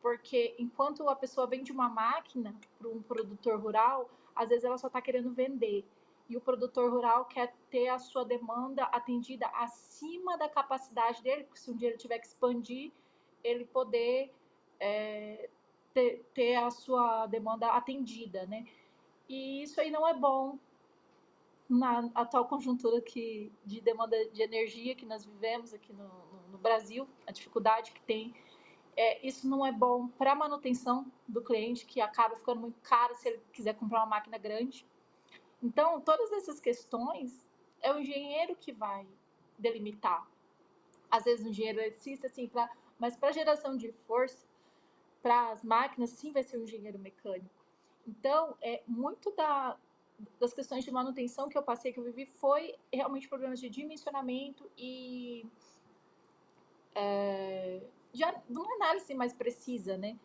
Porque enquanto a pessoa vende uma máquina para um produtor rural, às vezes ela só está querendo vender. E o produtor rural quer ter a sua demanda atendida acima da capacidade dele, porque se um dia ele tiver que expandir, ele poder ter a sua demanda atendida, né? E isso aí não é bom na atual conjuntura de demanda de energia que nós vivemos aqui no Brasil, a dificuldade que tem. Isso não é bom para a manutenção do cliente, que acaba ficando muito caro se ele quiser comprar uma máquina grande. Então, todas essas questões é o engenheiro que vai delimitar. Às vezes, o engenheiro eletricista, assim, mas para geração de força, para as máquinas, sim, vai ser o engenheiro mecânico. Então, muito das questões de manutenção que eu passei, que eu vivi, foi realmente problemas de dimensionamento e de uma análise mais precisa, né?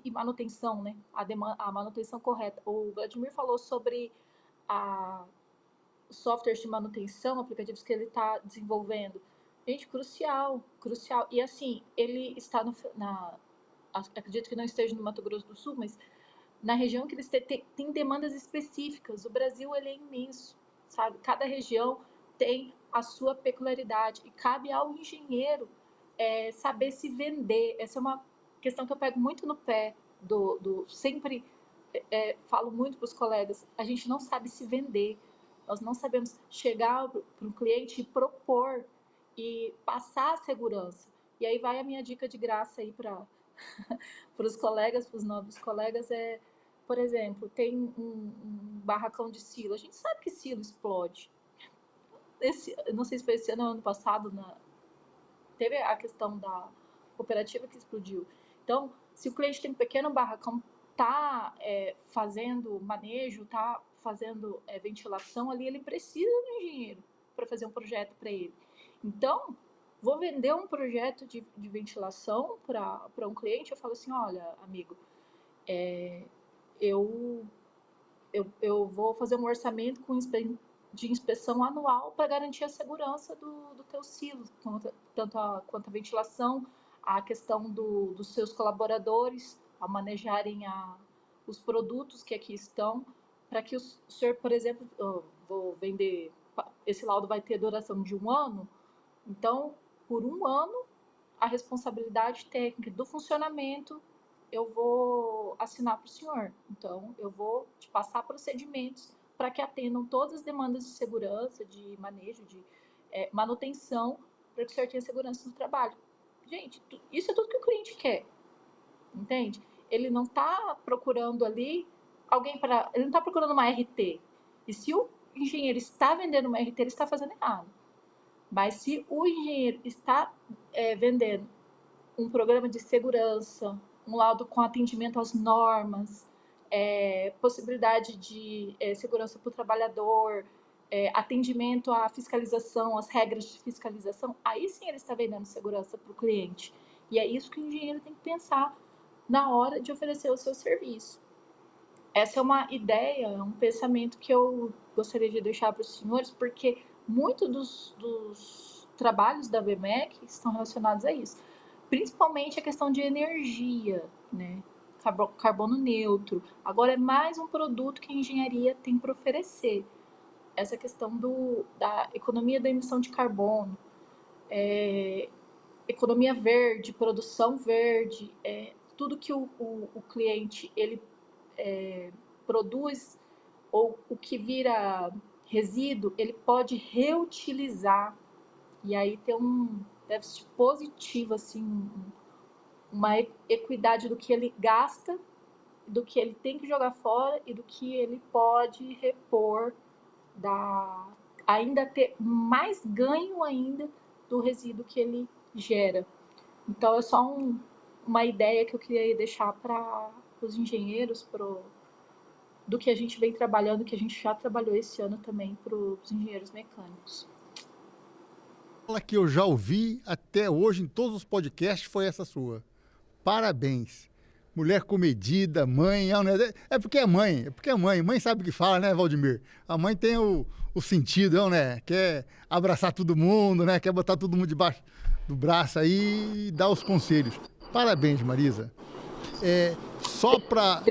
e manutenção, né? A manutenção correta. O Vladimir falou sobre softwares de manutenção, aplicativos que ele está desenvolvendo. Gente, crucial. E assim, ele está acredito que não esteja no Mato Grosso do Sul, mas na região que eles têm demandas específicas. O Brasil, ele é imenso, sabe? Cada região tem a sua peculiaridade e cabe ao engenheiro saber se vender. Essa é uma questão que eu pego muito no pé sempre falo muito para os colegas. A gente não sabe se vender. Nós não sabemos chegar para um cliente e propor e passar a segurança. E aí vai a minha dica de graça aí para os colegas, para os novos colegas, por exemplo, tem um barracão de silo. A gente sabe que silo explode. Não sei se foi esse ano ou ano passado, teve a questão da cooperativa que explodiu. Então, se o cliente tem um pequeno barracão, está fazendo manejo, está fazendo ventilação ali, ele precisa do engenheiro para fazer um projeto para ele. Então, vou vender um projeto de ventilação para um cliente, eu falo assim, olha, amigo, eu vou fazer um orçamento de inspeção anual para garantir a segurança do teu silo, quanto a ventilação, a questão dos seus colaboradores, a manejarem os produtos que aqui estão, para que o senhor, por exemplo, vou vender, esse laudo vai ter duração de 1 ano, então, por 1 ano, a responsabilidade técnica do funcionamento eu vou assinar para o senhor. Então, eu vou te passar procedimentos para que atendam todas as demandas de segurança, de manejo, de manutenção, para que o senhor tenha segurança no trabalho. Gente, isso é tudo que o cliente quer, entende? Ele não está procurando ali ele não está procurando uma RT. E se o engenheiro está vendendo uma RT, ele está fazendo errado. Mas se o engenheiro está vendendo um programa de segurança, um laudo com atendimento às normas, possibilidade de segurança para o trabalhador, atendimento à fiscalização, às regras de fiscalização, aí sim ele está vendendo segurança para o cliente. E é isso que o engenheiro tem que pensar na hora de oferecer o seu serviço. Essa é uma ideia, um pensamento que eu gostaria de deixar para os senhores, porque muitos dos trabalhos da ABMEC estão relacionados a isso. Principalmente a questão de energia, né? Carbono neutro. Agora é mais um produto que a engenharia tem para oferecer. Essa questão da economia da emissão de carbono, economia verde, produção verde, tudo que o cliente ele produz ou o que vira resíduo, ele pode reutilizar e aí ter um déficit positivo, assim, uma equidade do que ele gasta, do que ele tem que jogar fora e do que ele pode repor, ainda ter mais ganho ainda do resíduo que ele gera. Então é só uma ideia que eu queria deixar para os engenheiros, do que a gente vem trabalhando, que a gente já trabalhou esse ano também para os engenheiros mecânicos. A que eu já ouvi até hoje em todos os podcasts foi essa sua. Parabéns. Mulher comedida, mãe. É porque é mãe. Mãe sabe o que fala, né, Valdemir? A mãe tem o sentido, né? Quer abraçar todo mundo, né? Quer botar todo mundo debaixo do braço aí e dar os conselhos. Parabéns, Marisa. Só para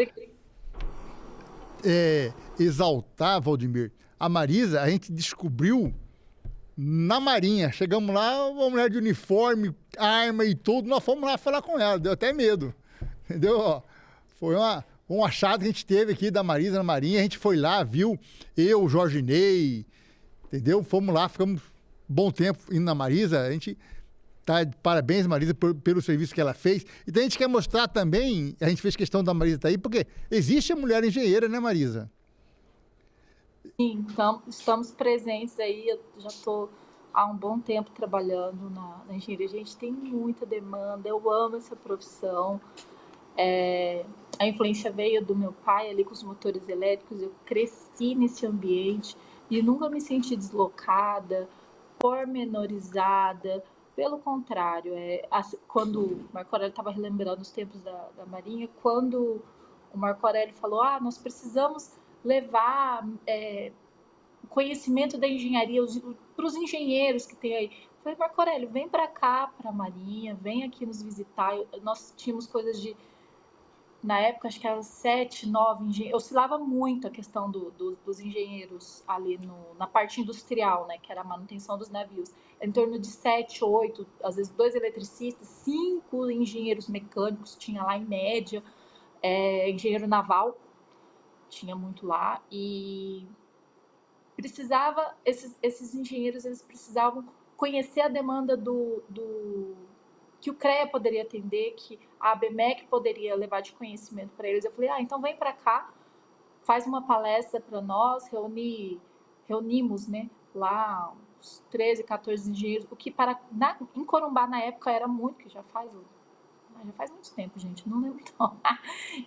exaltar, Valdemir, a Marisa, a gente descobriu na Marinha. Chegamos lá, uma mulher de uniforme, arma e tudo, nós fomos lá falar com ela, deu até medo, entendeu? Foi um achado que a gente teve aqui da Marisa na Marinha, a gente foi lá, viu, eu, o Jorge Ney, entendeu? Fomos lá, ficamos bom tempo indo na Marisa, a gente tá de parabéns, Marisa, pelo serviço que ela fez. Então a gente quer mostrar também, a gente fez questão da Marisa estar aí, porque existe a mulher engenheira, né, Marisa? Sim, então, estamos presentes aí, eu já estou há um bom tempo trabalhando na engenharia. A gente tem muita demanda, eu amo essa profissão. A influência veio do meu pai ali com os motores elétricos, eu cresci nesse ambiente e nunca me senti deslocada, pormenorizada, Pelo contrário, quando o Marco Aurélio estava relembrando os tempos da Marinha, quando o Marco Aurélio falou, nós precisamos levar o conhecimento da engenharia para os engenheiros que tem aí. Eu falei, Marco Aurélio, vem para cá, para a Marinha, vem aqui nos visitar. Nós tínhamos coisas de, na época, acho que eram 7, 9 engenheiros. Oscilava muito a questão dos engenheiros ali na parte industrial, né, que era a manutenção dos navios. Em torno de 7, 8, às vezes 2 eletricistas, 5 engenheiros mecânicos, tinha lá em média, engenheiro naval, tinha muito lá, e precisava, esses engenheiros, eles precisavam conhecer a demanda que o CREA poderia atender, que a ABMEC poderia levar de conhecimento para eles. Eu falei, então vem para cá, faz uma palestra para nós, reunimos, né, lá uns 13, 14 engenheiros, o que em Corumbá na época era muito, que já faz muito tempo, gente, não lembro não.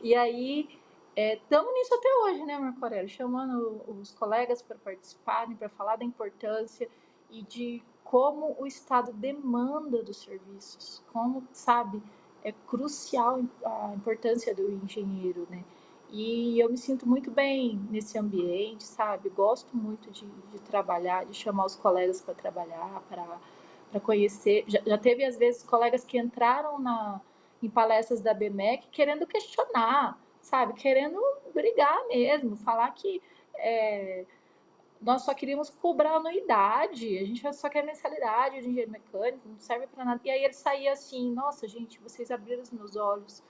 E aí estamos nisso até hoje, né, Marco Aurélio? Chamando os colegas para participarem, para falar da importância e de como o Estado demanda dos serviços, como, sabe, é crucial a importância do engenheiro, né? E eu me sinto muito bem nesse ambiente, sabe? Gosto muito de trabalhar, de chamar os colegas para trabalhar, para conhecer. Já teve, às vezes, colegas que entraram em palestras da ABMEC querendo questionar, sabe? Querendo brigar mesmo, falar que nós só queríamos cobrar anuidade, a gente só quer mensalidade de engenheiro mecânico, não serve para nada. E aí ele saía assim, nossa, gente, vocês abriram os meus olhos.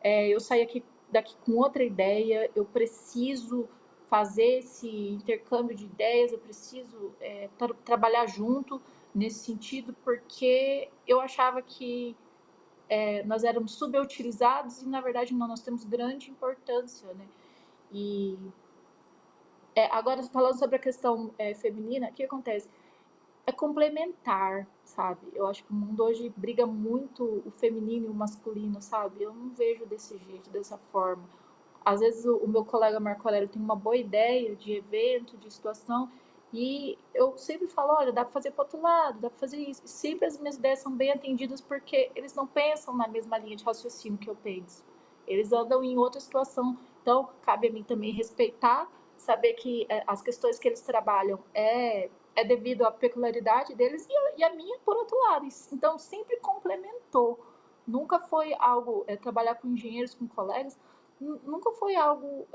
Eu saí daqui com outra ideia, eu preciso fazer esse intercâmbio de ideias, eu preciso trabalhar junto nesse sentido, porque eu achava que nós éramos subutilizados e, na verdade, não, nós temos grande importância, né? E agora, falando sobre a questão feminina, o que acontece? É complementar, sabe? Eu acho que o mundo hoje briga muito o feminino e o masculino, sabe? Eu não vejo desse jeito, dessa forma. Às vezes o meu colega Marco Aurélio tem uma boa ideia de evento, de situação, e eu sempre falo, olha, dá para fazer para outro lado, dá para fazer isso. E sempre as minhas ideias são bem atendidas porque eles não pensam na mesma linha de raciocínio que eu penso. Eles andam em outra situação. Então, cabe a mim também respeitar, saber que as questões que eles trabalham é devido à peculiaridade deles e a minha por outro lado. Então, sempre complementou. Nunca foi algo, trabalhar com engenheiros, com colegas, nunca foi algo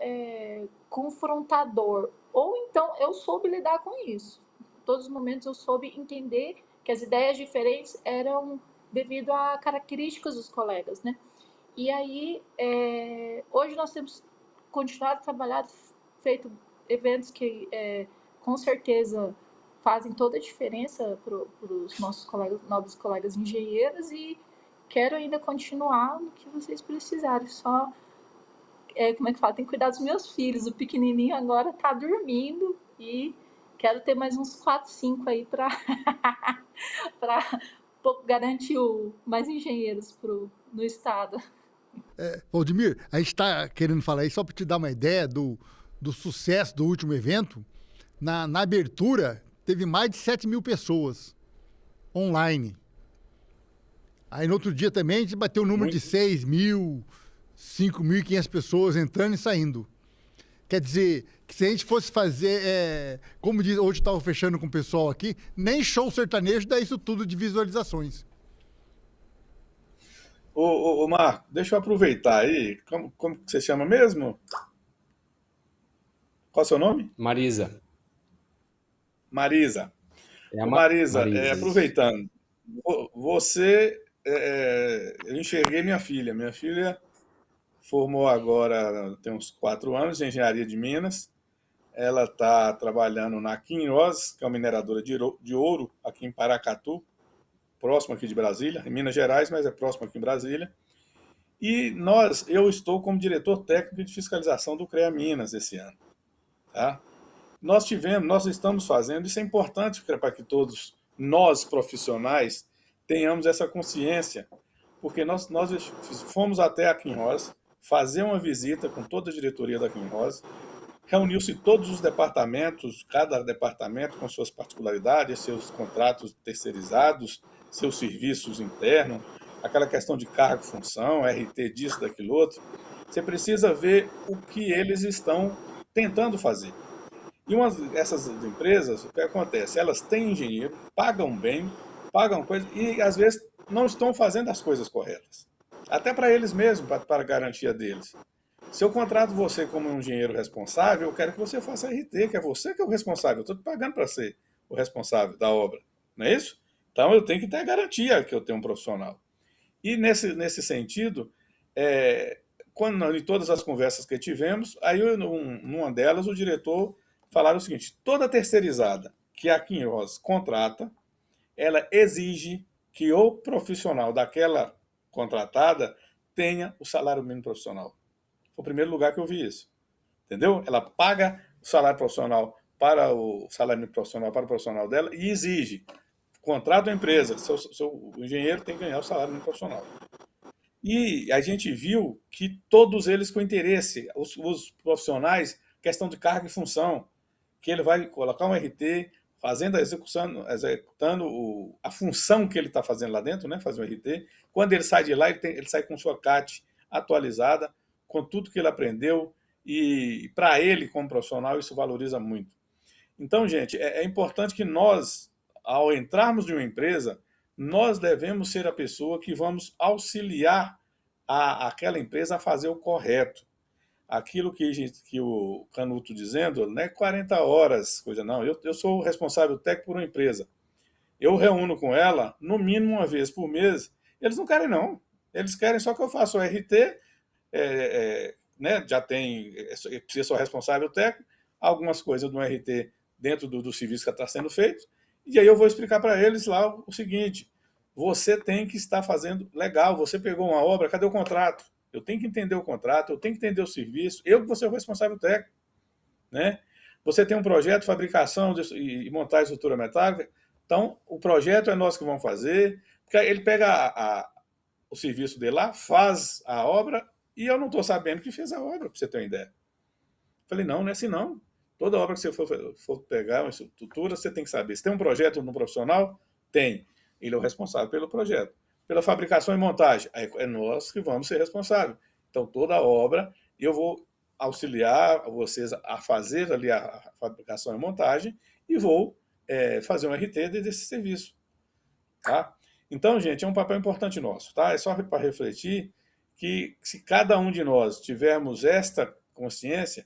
confrontador. Ou então, eu soube lidar com isso. Em todos os momentos, eu soube entender que as ideias diferentes eram devido a características dos colegas, né? E aí, hoje nós temos continuado a trabalhar, feito eventos que, com certeza, fazem toda a diferença para os nossos nobres colegas engenheiros, e quero ainda continuar no que vocês precisarem. Só, como é que fala? Tem que cuidar dos meus filhos. O pequenininho agora está dormindo e quero ter mais uns 4, 5 aí para garantir mais engenheiros no estado. Valdemir, a gente está querendo falar aí só para te dar uma ideia do sucesso do último evento. Na abertura, teve mais de 7 mil pessoas online. Aí no outro dia também a gente bateu o número de 6 mil, 5.500 pessoas entrando e saindo. Quer dizer, que se a gente fosse fazer, como diz, hoje eu estava fechando com o pessoal aqui, nem show sertanejo dá isso tudo de visualizações. Ô Marco, deixa eu aproveitar aí. Como que você chama mesmo? Qual é o seu nome? Marisa. Marisa. Marisa, aproveitando, você, eu enxerguei minha filha. Minha filha formou agora, tem uns 4 anos, em engenharia de Minas. Ela está trabalhando na Quinhoz, que é uma mineradora de ouro, aqui em Paracatu, próximo aqui de Brasília, em Minas Gerais, mas é próximo aqui em Brasília. E eu estou como diretor técnico de fiscalização do CREA Minas esse ano. Tá? Nós estamos fazendo, isso é importante para que todos nós profissionais tenhamos essa consciência, porque nós fomos até a Quinhoz fazer uma visita com toda a diretoria da Quinhoz, reuniu-se todos os departamentos, cada departamento com suas particularidades, seus contratos terceirizados, seus serviços internos, aquela questão de cargo, função, RT disso, daquilo outro. Você precisa ver o que eles estão tentando fazer. E essas empresas, o que acontece? Elas têm engenheiro, pagam bem, pagam coisa, e às vezes não estão fazendo as coisas corretas. Até para eles mesmos, para a garantia deles. Se eu contrato você como um engenheiro responsável, eu quero que você faça RT, que é você que é o responsável. Eu estou te pagando para ser o responsável da obra. Não é isso? Então eu tenho que ter a garantia que eu tenho um profissional. E nesse sentido, em todas as conversas que tivemos, aí numa delas o diretor falaram o seguinte: toda terceirizada que a Quinhoz contrata, ela exige que o profissional daquela contratada tenha o salário mínimo profissional. Foi o primeiro lugar que eu vi isso. Entendeu? Ela paga o salário profissional para o salário mínimo profissional para o profissional dela e exige, contrata uma empresa, o engenheiro tem que ganhar o salário mínimo profissional. E a gente viu que todos eles com interesse, os profissionais, questão de carga e função, que ele vai colocar um RT, executando a função que ele está fazendo lá dentro, né, fazer um RT. Quando ele sai de lá, ele sai com sua CAT atualizada, com tudo que ele aprendeu, e para ele, como profissional, isso valoriza muito. Então, gente, é importante que nós, ao entrarmos de uma empresa, nós devemos ser a pessoa que vamos auxiliar aquela empresa a fazer o correto. Aquilo que o Canuto dizendo, não é 40 horas, coisa não. Eu sou o responsável técnico por uma empresa. Eu reúno com ela, no mínimo uma vez por mês. Eles não querem, não. Eles querem só que eu faça o RT, né, já tem, eu sou responsável técnico, algumas coisas do RT dentro do serviço que está sendo feito, e aí eu vou explicar para eles lá o seguinte: você tem que estar fazendo legal, você pegou uma obra, cadê o contrato? Eu tenho que entender o contrato, eu tenho que entender o serviço, eu que vou ser o responsável técnico, né? Você tem um projeto de fabricação e montagem de estrutura metálica, então o projeto é nós que vamos fazer, porque ele pega o serviço dele lá, faz a obra, e eu não estou sabendo que fez a obra, para você ter uma ideia. Falei, não é assim não. Toda obra que você for pegar, uma estrutura, você tem que saber. Se tem um projeto no profissional, tem. Ele é o responsável pelo projeto. Pela fabricação e montagem, é nós que vamos ser responsáveis. Então, toda a obra, eu vou auxiliar vocês a fazer ali a fabricação e montagem e vou fazer um RT desse serviço. Tá? Então, gente, é um papel importante nosso. Tá? É só para refletir que se cada um de nós tivermos esta consciência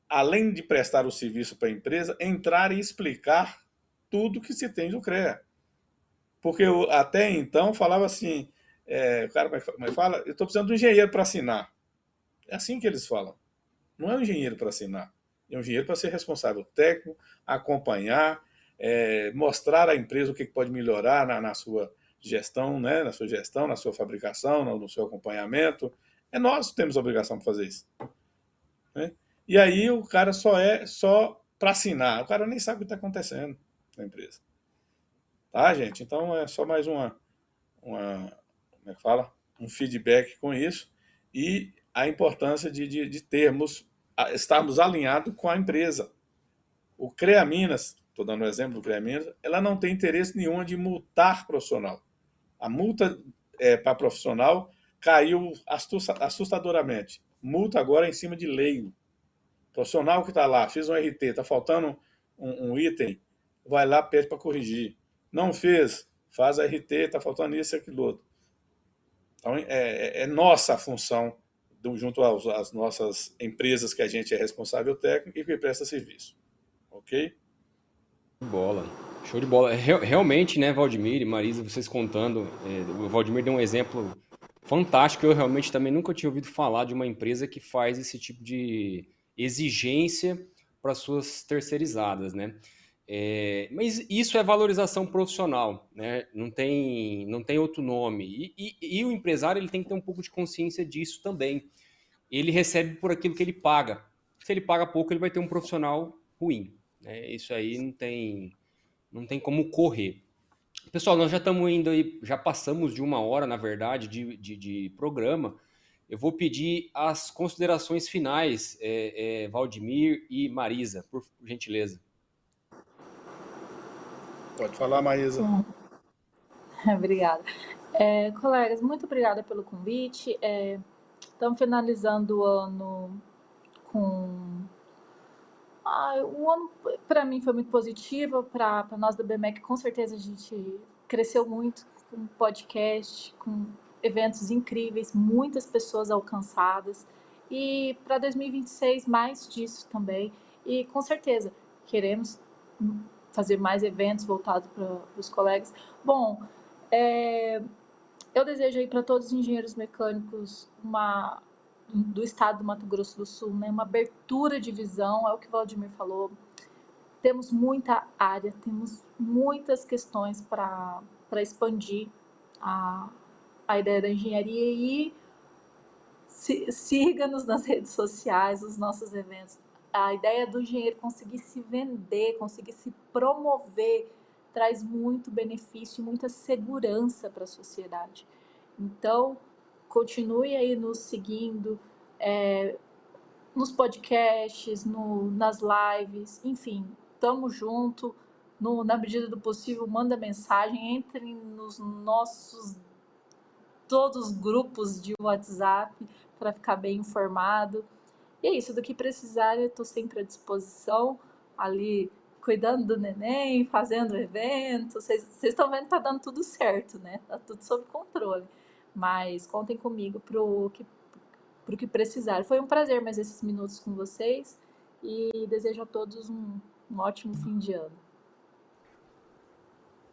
além de prestar o serviço para a empresa, entrar e explicar tudo que se tem do CREA. Porque eu, até então, falava assim, o cara como fala, eu estou precisando de um engenheiro para assinar. É assim que eles falam. Não é um engenheiro para assinar. É um engenheiro para ser responsável técnico, acompanhar, mostrar à empresa o que pode melhorar na sua gestão, né? Na sua gestão, na sua fabricação, no seu acompanhamento. Nós que temos a obrigação de fazer isso. Né? E aí o cara só para assinar. O cara nem sabe o que está acontecendo na empresa. Tá, gente? Então é só mais como é que fala? Um feedback com isso e a importância de estarmos alinhados com a empresa. O CREA Minas, estou dando o exemplo do CREA Minas, ela não tem interesse nenhum de multar profissional. A multa para profissional caiu assustadoramente. Multa agora em cima de leigo. Profissional que está lá, fez um RT, está faltando um item, vai lá, pede para corrigir. Não fez, faz a RT, está faltando isso e aquilo outro. Então, é nossa a função, junto às nossas empresas que a gente é responsável técnico e que presta serviço. Ok? Bola. Show de bola. Realmente, né, Valdemir e Marisa, vocês contando, o Valdemir deu um exemplo fantástico. Eu realmente também nunca tinha ouvido falar de uma empresa que faz esse tipo de exigência para suas terceirizadas, né? Mas isso é valorização profissional, né? Não tem outro nome. E o empresário ele tem que ter um pouco de consciência disso também. Ele recebe por aquilo que ele paga. Se ele paga pouco, ele vai ter um profissional ruim. Né? Isso aí não tem como correr. Pessoal, nós já estamos indo aí, já passamos de 1 hora, na verdade, de programa. Eu vou pedir as considerações finais, Valdemir e Marisa, por gentileza. Pode falar, Maísa. Obrigada. Colegas, muito obrigada pelo convite. Estamos finalizando o ano com... o ano, para mim, foi muito positivo. Para nós da BMEC, com certeza, a gente cresceu muito com podcast, com eventos incríveis, muitas pessoas alcançadas. E para 2026, mais disso também. E, com certeza, queremos fazer mais eventos voltados para os colegas. Bom, eu desejo aí para todos os engenheiros mecânicos do estado do Mato Grosso do Sul, né, uma abertura de visão, é o que o Valdemir falou. Temos muita área, temos muitas questões para expandir a ideia da engenharia e siga-nos nas redes sociais, nos nossos eventos. A ideia do engenheiro conseguir se vender, conseguir se promover, traz muito benefício, muita segurança para a sociedade. Então, continue aí nos seguindo, nos podcasts, nas lives, enfim, tamo junto. Na medida do possível, manda mensagem, entre nos nossos todos os grupos de WhatsApp para ficar bem informado. E é isso, do que precisar, eu estou sempre à disposição, ali cuidando do neném, fazendo evento. Vocês estão vendo que tá dando tudo certo, né? Tá tudo sob controle. Mas contem comigo pro que precisar. Foi um prazer mais esses minutos com vocês e desejo a todos um ótimo fim de ano.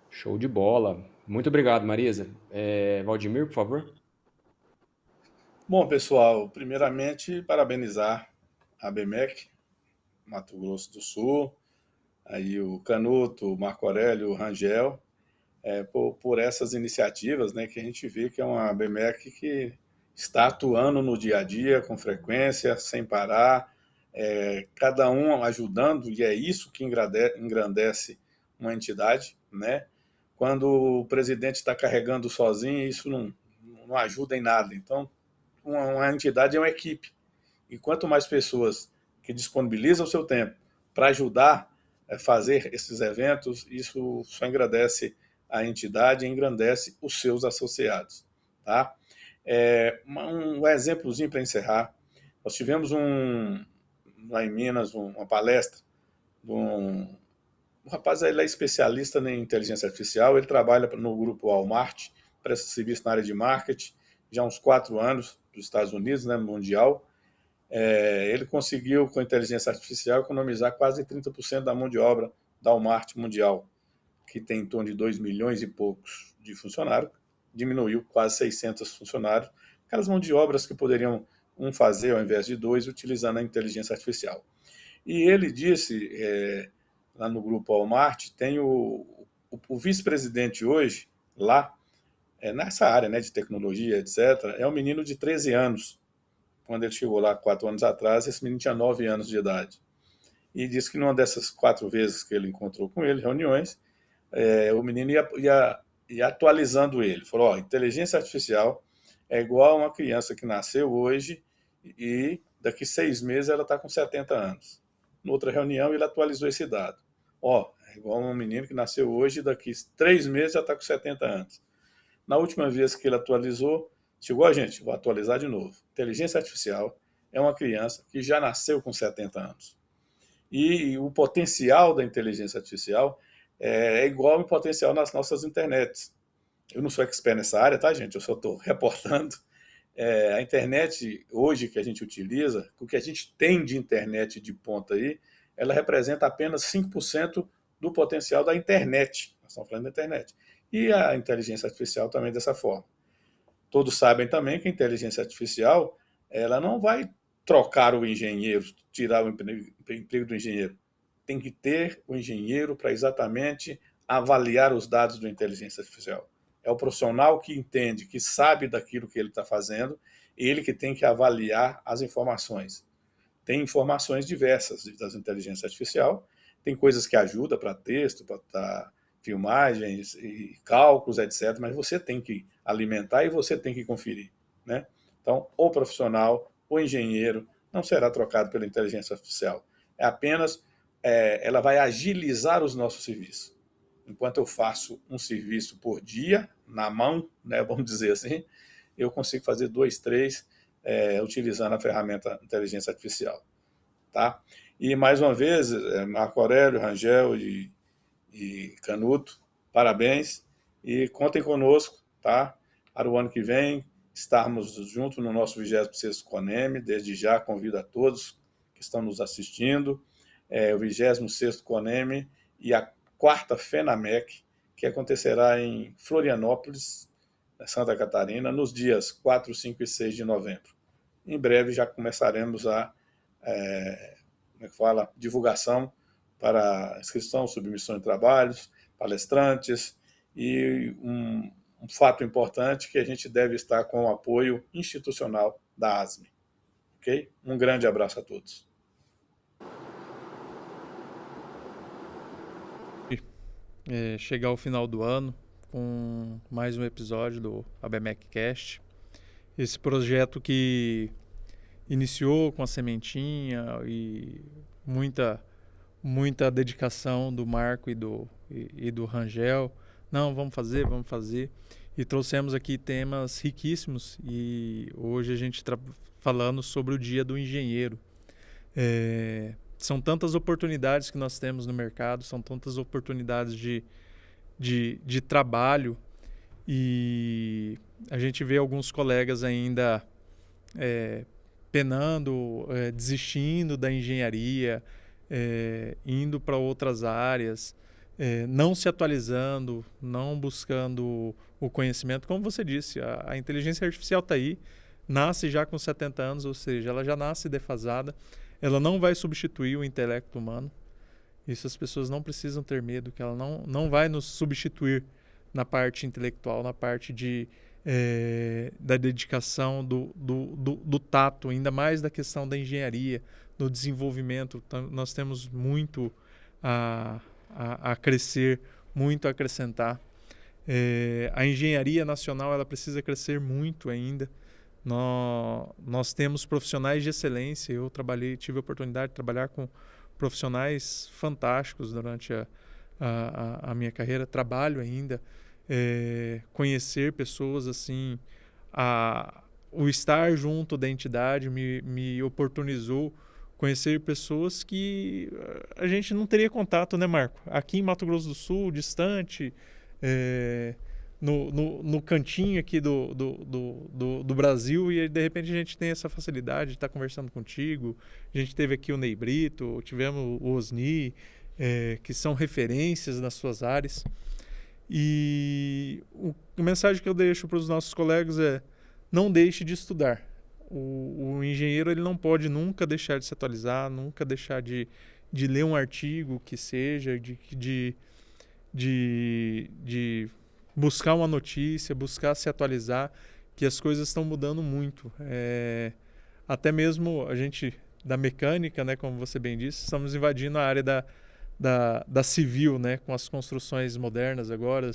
Show de bola. Muito obrigado, Marisa. Valdemir, por favor. Bom, pessoal, primeiramente, parabenizar a BMEC, Mato Grosso do Sul, aí o Canuto, o Marco Aurélio, o Rangel, por essas iniciativas, né, que a gente vê que é uma BMEC que está atuando no dia a dia, com frequência, sem parar, cada um ajudando, e é isso que engrandece uma entidade, né? Quando o presidente está carregando sozinho, isso não ajuda em nada. Então, uma entidade é uma equipe. E quanto mais pessoas que disponibilizam o seu tempo para ajudar a fazer esses eventos, isso só engrandece a entidade e engrandece os seus associados. Tá? Um exemplozinho para encerrar. Nós tivemos lá em Minas uma palestra de um rapaz, ele é especialista em inteligência artificial, ele trabalha no grupo Walmart, presta serviço na área de marketing, já há uns 4 anos, dos Estados Unidos, né, mundial. Ele conseguiu, com inteligência artificial, economizar quase 30% da mão de obra da Walmart mundial, que tem em torno de 2 milhões e poucos de funcionários, diminuiu quase 600 funcionários, aquelas mãos de obras que poderiam fazer ao invés de 2, utilizando a inteligência artificial. E ele disse, lá no grupo Walmart, tem o vice-presidente hoje, lá, nessa área, né, de tecnologia, etc., é um menino de 13 anos. Quando ele chegou lá 4 anos atrás, esse menino tinha 9 anos de idade. E disse que numa dessas 4 vezes que ele encontrou com ele, reuniões, o menino ia atualizando ele. Falou, inteligência artificial é igual a uma criança que nasceu hoje e daqui 6 meses ela está com 70 anos. Na outra reunião, ele atualizou esse dado. É igual um menino que nasceu hoje e daqui 3 meses já está com 70 anos. Na última vez que ele atualizou, chegou a gente, vou atualizar de novo. Inteligência artificial é uma criança que já nasceu com 70 anos. E o potencial da inteligência artificial é igual ao potencial nas nossas internets. Eu não sou expert nessa área, tá, gente? Eu só estou reportando. A internet hoje que a gente utiliza, o que a gente tem de internet de ponta aí, ela representa apenas 5% do potencial da internet. Nós estamos falando da internet. E a inteligência artificial também dessa forma. Todos sabem também que a inteligência artificial ela não vai trocar o engenheiro, tirar o emprego do engenheiro. Tem que ter o engenheiro para exatamente avaliar os dados da inteligência artificial. É o profissional que entende, que sabe daquilo que ele está fazendo, ele que tem que avaliar as informações. Tem informações diversas das inteligências artificiais, tem coisas que ajudam para texto, para filmagens e cálculos, etc., mas você tem que alimentar e você tem que conferir, né? Então, o profissional, o engenheiro, não será trocado pela inteligência artificial. Ela vai agilizar os nossos serviços. enquanto eu faço um serviço por dia, na mão, né, vamos dizer assim, eu consigo fazer 2, 3, utilizando a ferramenta inteligência artificial. Tá? E, mais uma vez, Marco Aurélio, Rangel e Canuto, parabéns e contem conosco, tá? Para o ano que vem, estarmos juntos no nosso 26º CONEME. Desde já convido a todos que estão nos assistindo, o 26º CONEME e a 4ª FENAMEC, que acontecerá em Florianópolis, Santa Catarina, nos dias 4, 5 e 6 de novembro. Em breve já começaremos a divulgação para inscrição, submissão de trabalhos, palestrantes e um fato importante que a gente deve estar com o apoio institucional da ASME. Ok? Um grande abraço a todos. Chegar ao final do ano com mais um episódio do ABMECcast. Esse projeto que iniciou com a sementinha e muita dedicação do Marco e do Rangel. Não, vamos fazer. E trouxemos aqui temas riquíssimos e hoje a gente está falando sobre o Dia do Engenheiro. São tantas oportunidades que nós temos no mercado, são tantas oportunidades de trabalho e a gente vê alguns colegas ainda penando, desistindo da engenharia, indo para outras áreas, não se atualizando, não buscando o conhecimento. Como você disse, a inteligência artificial está aí, nasce já com 70 anos, ou seja, ela já nasce defasada, ela não vai substituir o intelecto humano. Isso as pessoas não precisam ter medo, que ela não vai nos substituir na parte intelectual, na parte da dedicação, do tato, ainda mais da questão da engenharia, do desenvolvimento. Nós temos muito a crescer, muito a acrescentar. A engenharia nacional ela precisa crescer muito ainda. Nós temos profissionais de excelência. Eu tive a oportunidade de trabalhar com profissionais fantásticos durante a minha carreira. Trabalho ainda. Conhecer pessoas assim, o estar junto da entidade me oportunizou conhecer pessoas que a gente não teria contato, né, Marco? Aqui em Mato Grosso do Sul, distante, no cantinho aqui do Brasil, e de repente a gente tem essa facilidade de estar conversando contigo. A gente teve aqui o Ney Brito, tivemos o Osni, que são referências nas suas áreas. E a mensagem que eu deixo para os nossos colegas é: não deixe de estudar. O engenheiro ele não pode nunca deixar de se atualizar, nunca deixar de ler um artigo que seja, de buscar uma notícia, buscar se atualizar, que as coisas estão mudando muito. Até mesmo a gente da mecânica, né, como você bem disse, estamos invadindo a área da civil, né, com as construções modernas agora,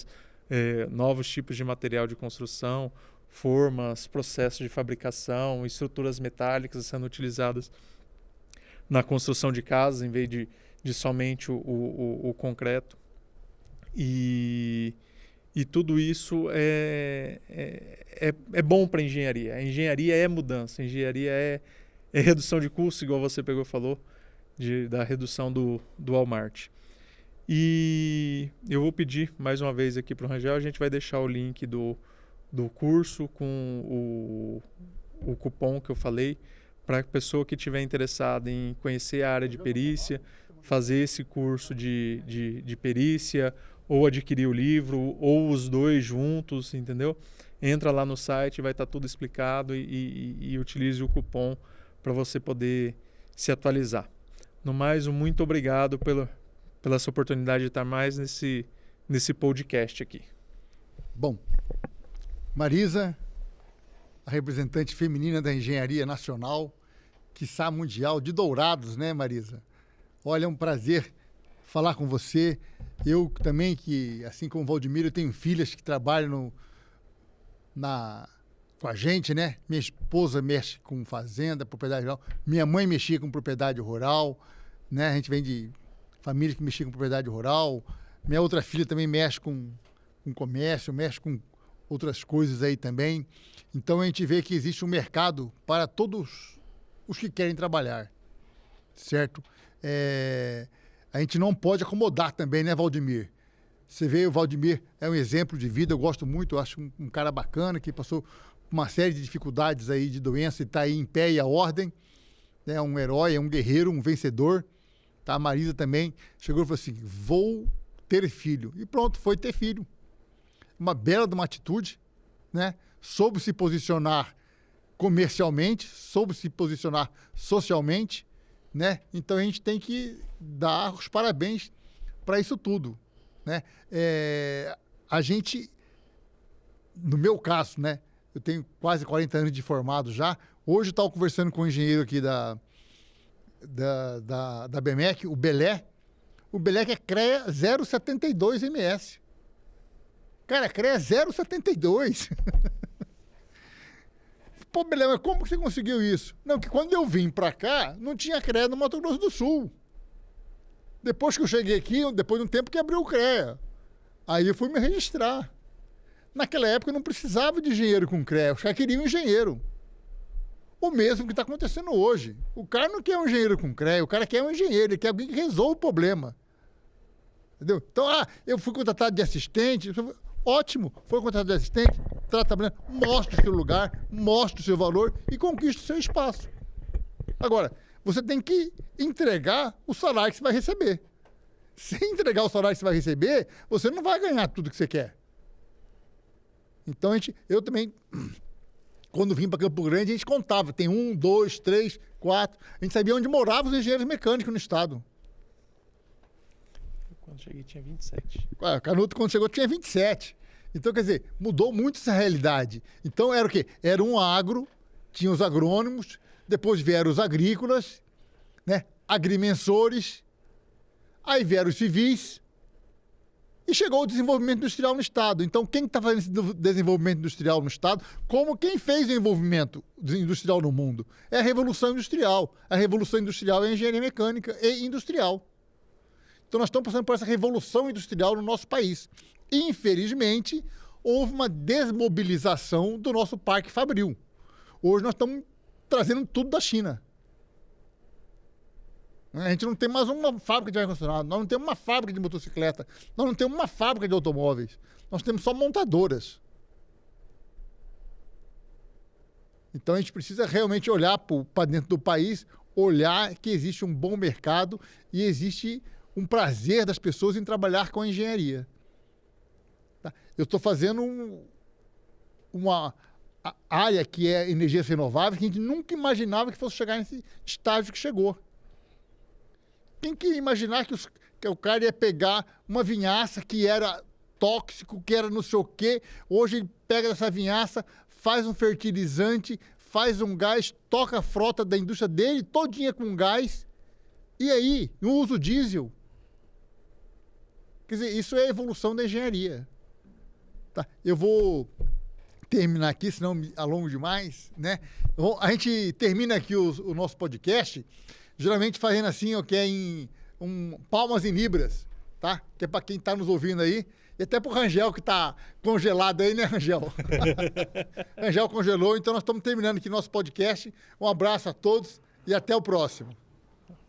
novos tipos de material de construção, formas, processos de fabricação, estruturas metálicas sendo utilizadas na construção de casas em vez de somente o concreto. E tudo isso é bom para a engenharia. A engenharia é mudança, a engenharia é redução de custos, igual você falou, da redução do Walmart. E eu vou pedir mais uma vez aqui para o Rangel, a gente vai deixar o link do curso com o cupom que eu falei, para a pessoa que estiver interessada em conhecer a área de perícia, fazer esse curso de perícia, ou adquirir o livro, ou os dois juntos, entendeu? Entra lá no site, vai estar tudo explicado e utilize o cupom para você poder se atualizar. No mais, muito obrigado pela essa oportunidade de estar mais nesse podcast aqui. Bom, Marisa, a representante feminina da engenharia nacional, quiçá mundial, de Dourados, né, Marisa? Olha, é um prazer falar com você. Eu também, que assim como o Valdemiro, eu tenho filhas que trabalham com a gente, né? Minha esposa mexe com fazenda, propriedade rural. Minha mãe mexia com propriedade rural, né? A gente vem de famílias que mexiam com propriedade rural. Minha outra filha também mexe com comércio, mexe com outras coisas aí também. Então a gente vê que existe um mercado para todos os que querem trabalhar, certo? A gente não pode acomodar também, né, Valdemir? Você vê, o Valdemir é um exemplo de vida, eu gosto muito, eu acho um cara bacana, que passou uma série de dificuldades aí de doença e está aí em pé e à ordem, né? Um herói, é um guerreiro, um vencedor. Tá? A Marisa também chegou e falou assim, vou ter filho. E pronto, foi ter filho. Uma bela de uma atitude, né? Soube se posicionar comercialmente, soube se posicionar socialmente, né? Então a gente tem que dar os parabéns para isso tudo, né? A gente, no meu caso, né? Eu tenho quase 40 anos de formado já. Hoje eu estava conversando com um engenheiro aqui da BMEC, o Belé. O Belé que é CREA 0,72 ms. Cara, CREA 0,72. Pô, Belé, mas como que você conseguiu isso? Não, que quando eu vim para cá, não tinha CREA no Mato Grosso do Sul. Depois que eu cheguei aqui, depois de um tempo que abriu o CREA. Aí eu fui me registrar. Naquela época eu não precisava de engenheiro com CREA, os caras queriam um engenheiro. O mesmo que está acontecendo hoje. O cara não quer um engenheiro com CREA, o cara quer um engenheiro, ele quer alguém que resolva o problema. Entendeu? Então, eu fui contratado de assistente, ótimo, foi contratado de assistente, está trabalhando, mostre o seu lugar, mostre o seu valor e conquiste o seu espaço. Agora, você tem que entregar o salário que você vai receber. Se entregar o salário que você vai receber, você não vai ganhar tudo que você quer. Então, eu também, quando vim para Campo Grande, a gente contava. Tem 1, 2, 3, 4. A gente sabia onde moravam os engenheiros mecânicos no estado. Quando cheguei tinha 27. Canuto, quando chegou, tinha 27. Então, quer dizer, mudou muito essa realidade. Então, era o quê? Era um agro, tinha os agrônomos, depois vieram os agrícolas, né? Agrimensores, aí vieram os civis, e chegou o desenvolvimento industrial no estado. Então, quem está fazendo esse desenvolvimento industrial no estado, como quem fez o desenvolvimento industrial no mundo? É a Revolução Industrial. A Revolução Industrial é a engenharia mecânica e industrial. Então, nós estamos passando por essa revolução industrial no nosso país. Infelizmente, houve uma desmobilização do nosso parque fabril. Hoje nós estamos trazendo tudo da China. A gente não tem mais uma fábrica de ar-condicionado, nós não temos uma fábrica de motocicleta, nós não temos uma fábrica de automóveis, nós temos só montadoras. Então a gente precisa realmente olhar para dentro do país, olhar que existe um bom mercado e existe um prazer das pessoas em trabalhar com a engenharia. Tá? Eu estou fazendo uma área que é energias renováveis que a gente nunca imaginava que fosse chegar nesse estágio que chegou. Quem que ia imaginar que o cara ia pegar uma vinhaça que era tóxico, que era não sei o quê, hoje ele pega essa vinhaça, faz um fertilizante, faz um gás, toca a frota da indústria dele todinha com gás, e aí, não usa o diesel. Quer dizer, isso é a evolução da engenharia. Tá? Eu vou terminar aqui, senão me alongo demais, né? A gente termina aqui o nosso podcast, geralmente fazendo assim, que é em palmas em libras, tá? Que é para quem está nos ouvindo aí. E até para o Rangel, que está congelado aí, né, Rangel? Rangel congelou, então nós estamos terminando aqui nosso podcast. Um abraço a todos e até o próximo.